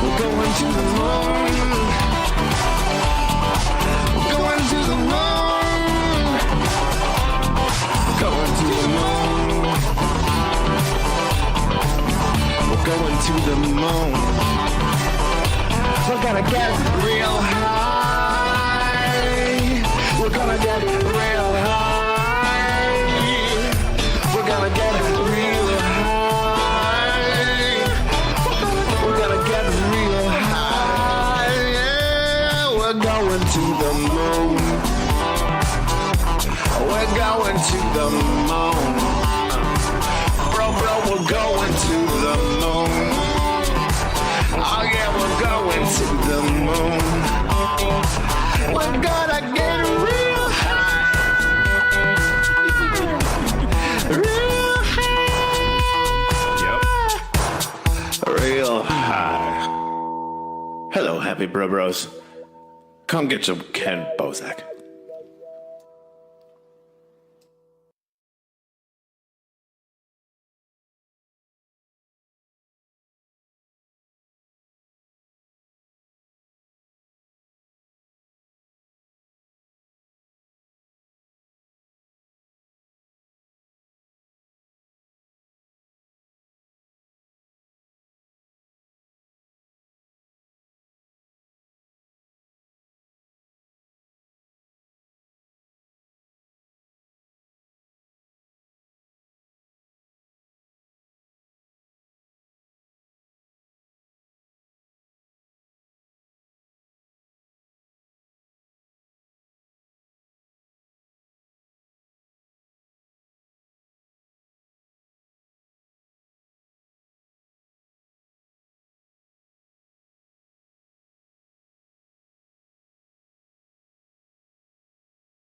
A: We're going to the moon. We're going to the moon. Going to the moon. We're going to the moon. We're gonna get real high. We're gonna get real high. We're gonna get real high. We're gonna get real high. Yeah, we're going to the moon. We're going to the moon. Bro, we're going to the moon. Oh yeah, we're going to the moon. We're gonna get real high. Real high. Yep. Real high. Hello, happy bros. Come get some Ken Bozak.